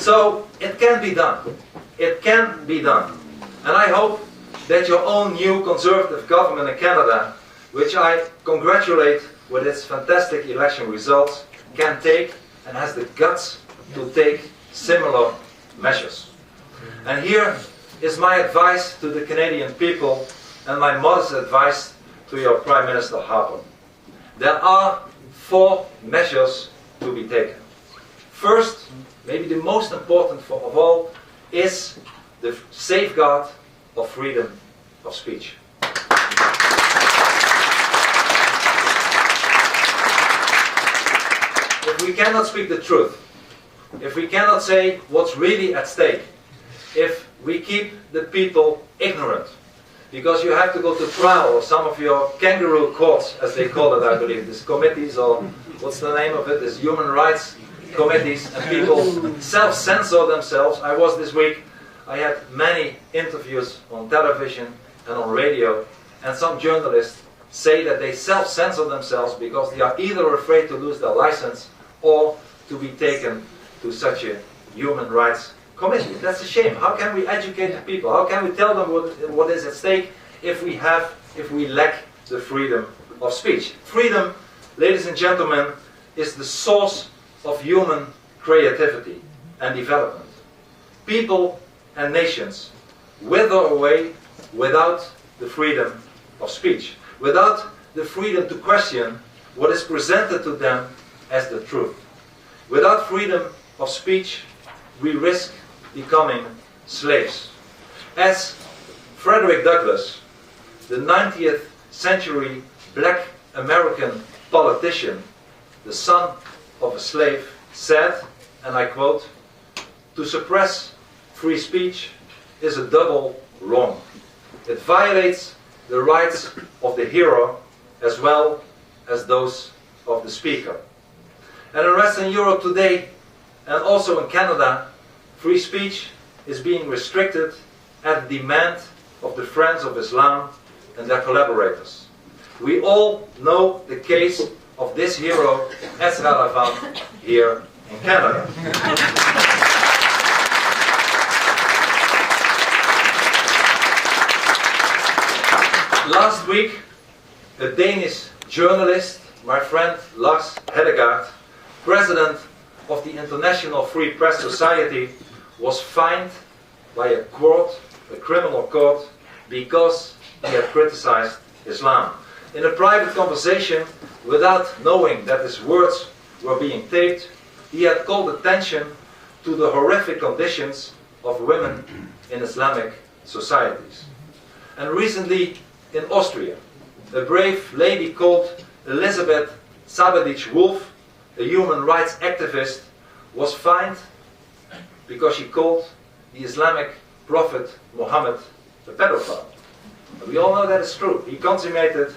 So it can be done. It can be done. And I hope that your own new conservative government in Canada, which I congratulate with its fantastic election results, can take and has the guts to take similar measures. And here is my advice to the Canadian people and my modest advice to your Prime Minister Harper. There are 4 measures to be taken. First, maybe the most important of all, is the safeguard of freedom of speech. If we cannot speak the truth, if we cannot say what's really at stake, if we keep the people ignorant, because you have to go to trial, or some of your kangaroo courts, as they call it, I believe, these committees, or what's the name of it, these human rights committees, and people self-censor themselves. I was this week, I had many interviews on television and on radio, and some journalists say that they self-censor themselves because they are either afraid to lose their license or to be taken to such a human rights committee. That's a shame. How can we educate the people? How can we tell them what is at stake if we lack the freedom of speech? Freedom, ladies and gentlemen, is the source of human creativity. and development. People and nations wither away without the freedom of speech, without the freedom to question what is presented to them as the truth. Without freedom of speech, we risk becoming slaves. As Frederick Douglass, the 19th century black American politician, the son of a slave, said, and I quote, "To suppress free speech is a double wrong. It violates the rights of the hearer as well as those of the speaker." And in Western Europe today, and also in Canada, free speech is being restricted at the demand of the Friends of Islam and their collaborators. We all know the case of this hero, Ezra Levant, here in Canada. Last week, a Danish journalist, my friend Lars Hedegaard, president of the International Free Press Society, was fined by a court, a criminal court, because he had criticized Islam. In a private conversation, without knowing that his words were being taped, he had called attention to the horrific conditions of women in Islamic societies. And recently, in Austria, a brave lady called Elisabeth Sabadic-Wolf, a human rights activist, was fined because she called the Islamic prophet Muhammad a pedophile. And we all know that is true. He consummated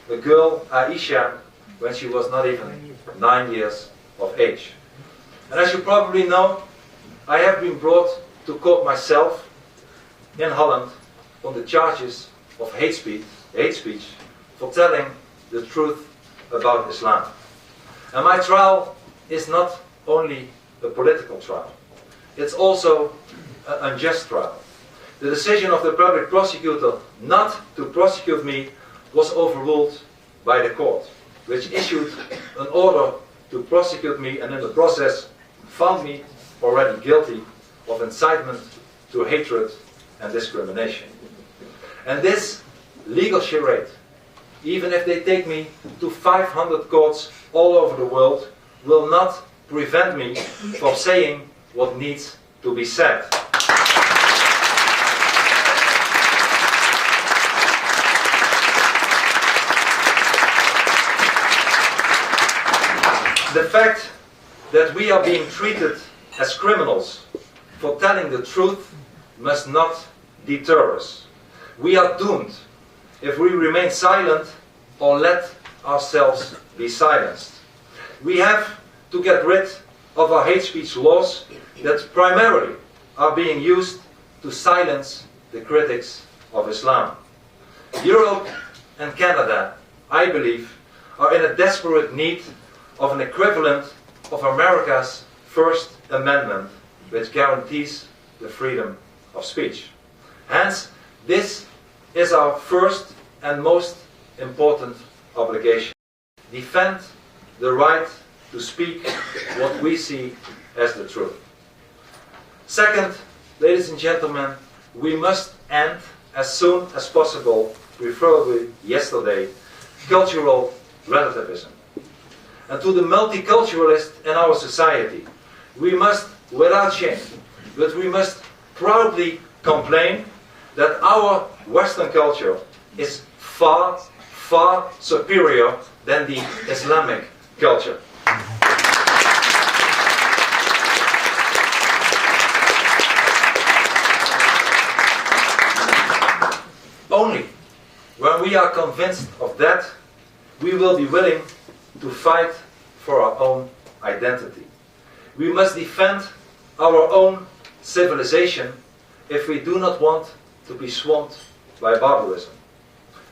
the girl Aisha when she was not even 9 years of age. And as you probably know, I have been brought to court myself in Holland on the charges of hate speech for telling the truth about Islam. And my trial is not only a political trial, it's also an unjust trial. The decision of the public prosecutor not to prosecute me was overruled by the court, which issued an order to prosecute me, and in the process found me already guilty of incitement to hatred and discrimination. And this legal charade, even if they take me to 500 courts all over the world, will not prevent me from saying what needs to be said. The fact that we are being treated as criminals for telling the truth must not deter us. We are doomed if we remain silent or let ourselves be silenced. We have to get rid of our hate speech laws that primarily are being used to silence the critics of Islam. Europe and Canada, I believe, are in a desperate need of an equivalent of America's First Amendment, which guarantees the freedom of speech. Hence, this is our first and most important obligation. Defend the right to speak what we see as the truth. Second, ladies and gentlemen, we must end as soon as possible, preferably yesterday, cultural relativism. And to the multiculturalists in our society, we must, without shame, but we must proudly complain that our Western culture is far, far superior than the Islamic culture. Only when we are convinced of that, we will be willing to fight for our own identity. We must defend our own civilization if we do not want to be swamped by barbarism.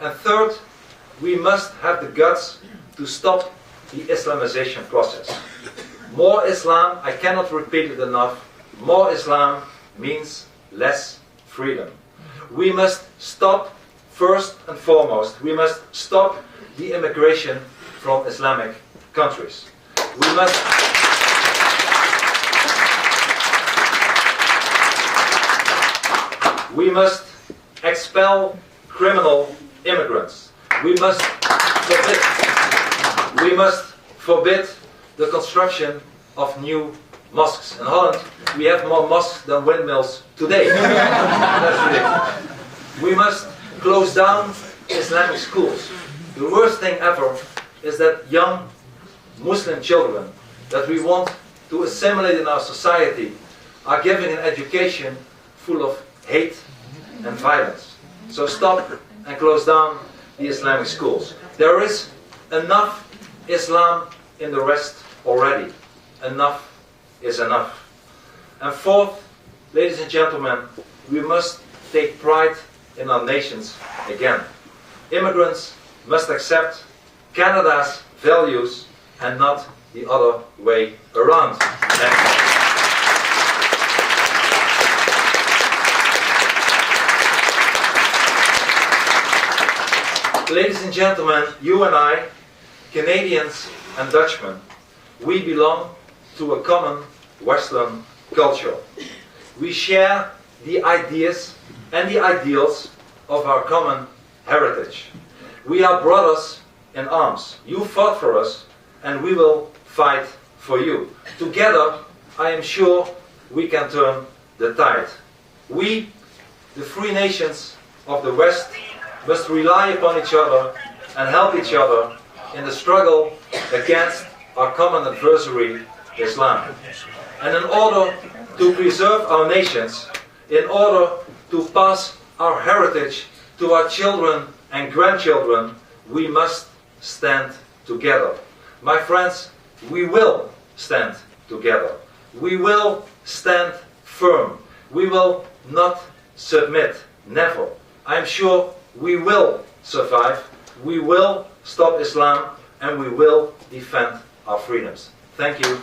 And third, we must have the guts to stop the Islamization process. More Islam, I cannot repeat it enough, more Islam means less freedom. We must stop, first and foremost, we must stop the immigration from Islamic countries. We must We must expel criminal immigrants. We must forbid the construction of new mosques. In Holland, we have more mosques than windmills today. That's ridiculous. We must close down Islamic schools. The worst thing ever is that young Muslim children that we want to assimilate in our society are given an education full of hate and violence. So stop and close down the Islamic schools. There is enough Islam in the West already. Enough is enough. And fourth, ladies and gentlemen, we must take pride in our nations again. Immigrants must accept Canada's values and not the other way around. Ladies and gentlemen, you and I, Canadians and Dutchmen, we belong to a common Western culture. We share the ideas and the ideals of our common heritage. We are brothers in arms. You fought for us, and we will fight for you. Together, I am sure we can turn the tide. We, the free nations of the West, must rely upon each other and help each other in the struggle against our common adversary, Islam. And in order to preserve our nations, in order to pass our heritage to our children and grandchildren, we must stand together. My friends, we will stand together. We will stand firm. We will not submit. Never. I'm sure we will survive. We will stop Islam, and we will defend our freedoms. Thank you.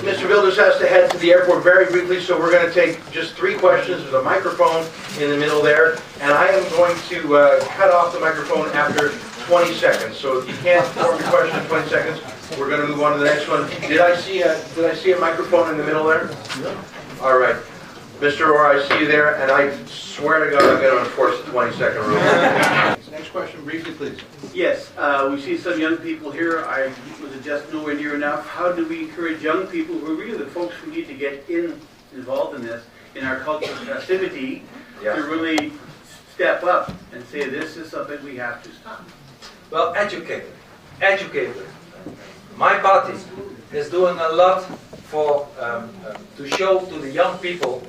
Mr. Wilders has to head to the airport very briefly, so we're going to take just 3 questions. There's a microphone in the middle there, and I am going to cut off the microphone after 20 seconds. So if you can't form your question in 20 seconds, we're going to move on to the next one. Did I see a microphone in the middle there? No. All right. Mr. Orr, I see you there, and I swear to God I'm going to enforce the 20-second rule. Next question, briefly, please. Yes, we see some young people here. I was just nowhere near enough. How do we encourage young people, who are really the folks who need to get involved in this, in our cultural festivity, to really step up and say this is something we have to stop? Well, educate. My party is doing a lot for to show to the young people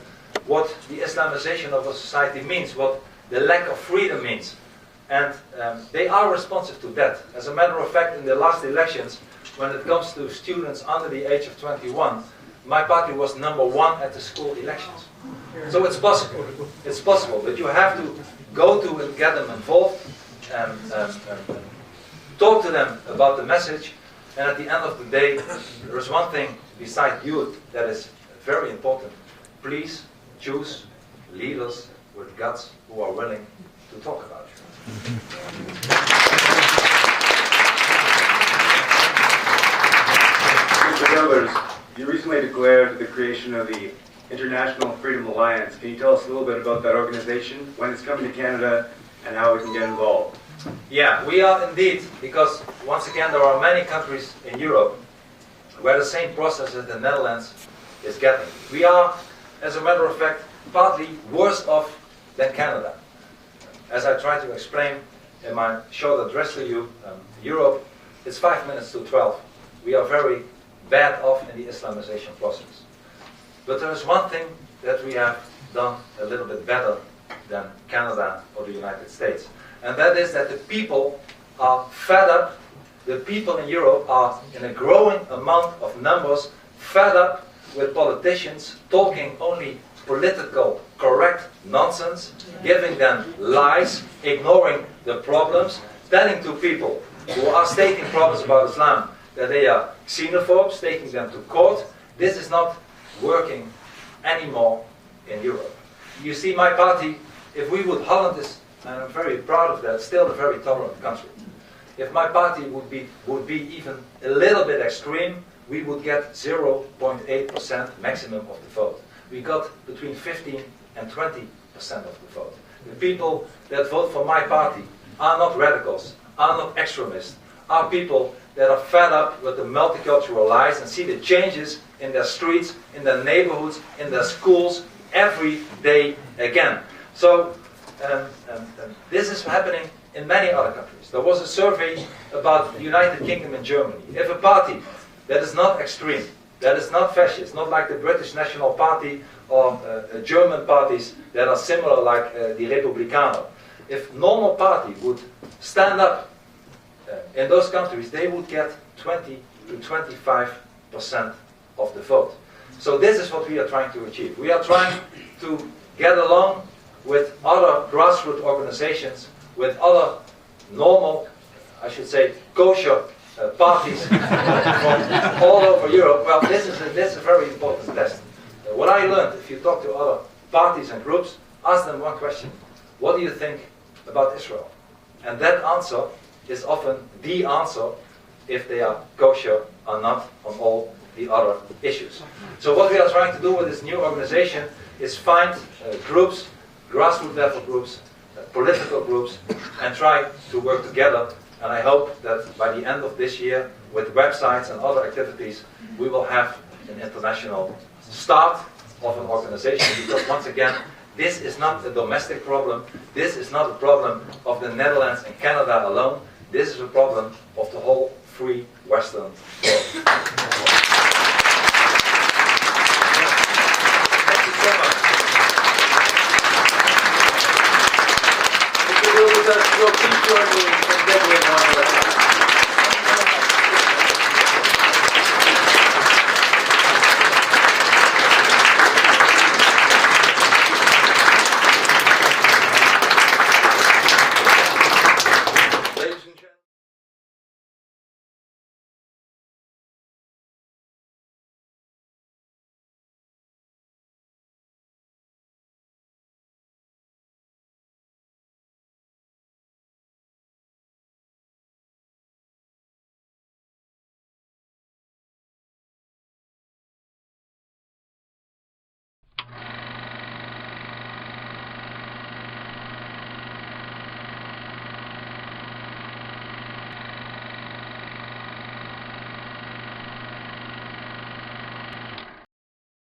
what the Islamization of a society means, what the lack of freedom means. And they are responsive to that. As a matter of fact, in the last elections, when it comes to students under the age of 21, my party was #1 at the school elections. So it's possible. It's possible, but you have to go to and get them involved, and talk to them about the message. And at the end of the day, there is one thing beside youth that is very important. Please choose leaders with guts who are willing to talk about it. Mr. Wilders, you recently declared the creation of the International Freedom Alliance. Can you tell us a little bit about that organization, when it's coming to Canada, and how we can get involved? Yeah, we are indeed, because once again there are many countries in Europe where the same process as the Netherlands is getting. We are, as a matter of fact, partly worse off than Canada. As I tried to explain in my short address to you, Europe is 5 minutes to 12. We are very bad off in the Islamization process. But there is one thing that we have done a little bit better than Canada or the United States. And that is that the people are fed up. The people in Europe are, in a growing amount of numbers, fed up with politicians talking only political correct nonsense, giving them lies, ignoring the problems, telling to people who are stating problems about Islam that they are xenophobes, taking them to court. This is not working anymore in Europe. You see, my party, if we would, Holland is, and I'm very proud of that, still a very tolerant country. If my party would be even a little bit extreme, we would get 0.8% maximum of the vote. We got between 15 and 20% of the vote. The people that vote for my party are not radicals, are not extremists, are people that are fed up with the multicultural lies and see the changes in their streets, in their neighborhoods, in their schools every day again. So this is happening in many other countries. There was a survey about the United Kingdom and Germany. If a party that is not extreme, that is not fascist, not like the British National Party or German parties that are similar like the Republikaner, if normal party would stand up in those countries, they would get 20 to 25% of the vote. So this is what we are trying to achieve. We are trying to get along with other grassroots organizations, with other normal, I should say, kosher parties from all over Europe. Well, this is a very important test. What I learned, if you talk to other parties and groups, ask them one question. What do you think about Israel? And that answer is often the answer if they are kosher or not on all the other issues. So what we are trying to do with this new organization is find groups, grassroots level groups, political groups, and try to work together. And I hope that by the end of this year, with websites and other activities, we will have an international start of an organization. Because once again, this is not a domestic problem. This is not a problem of the Netherlands and Canada alone. This is a problem of the whole free Western world.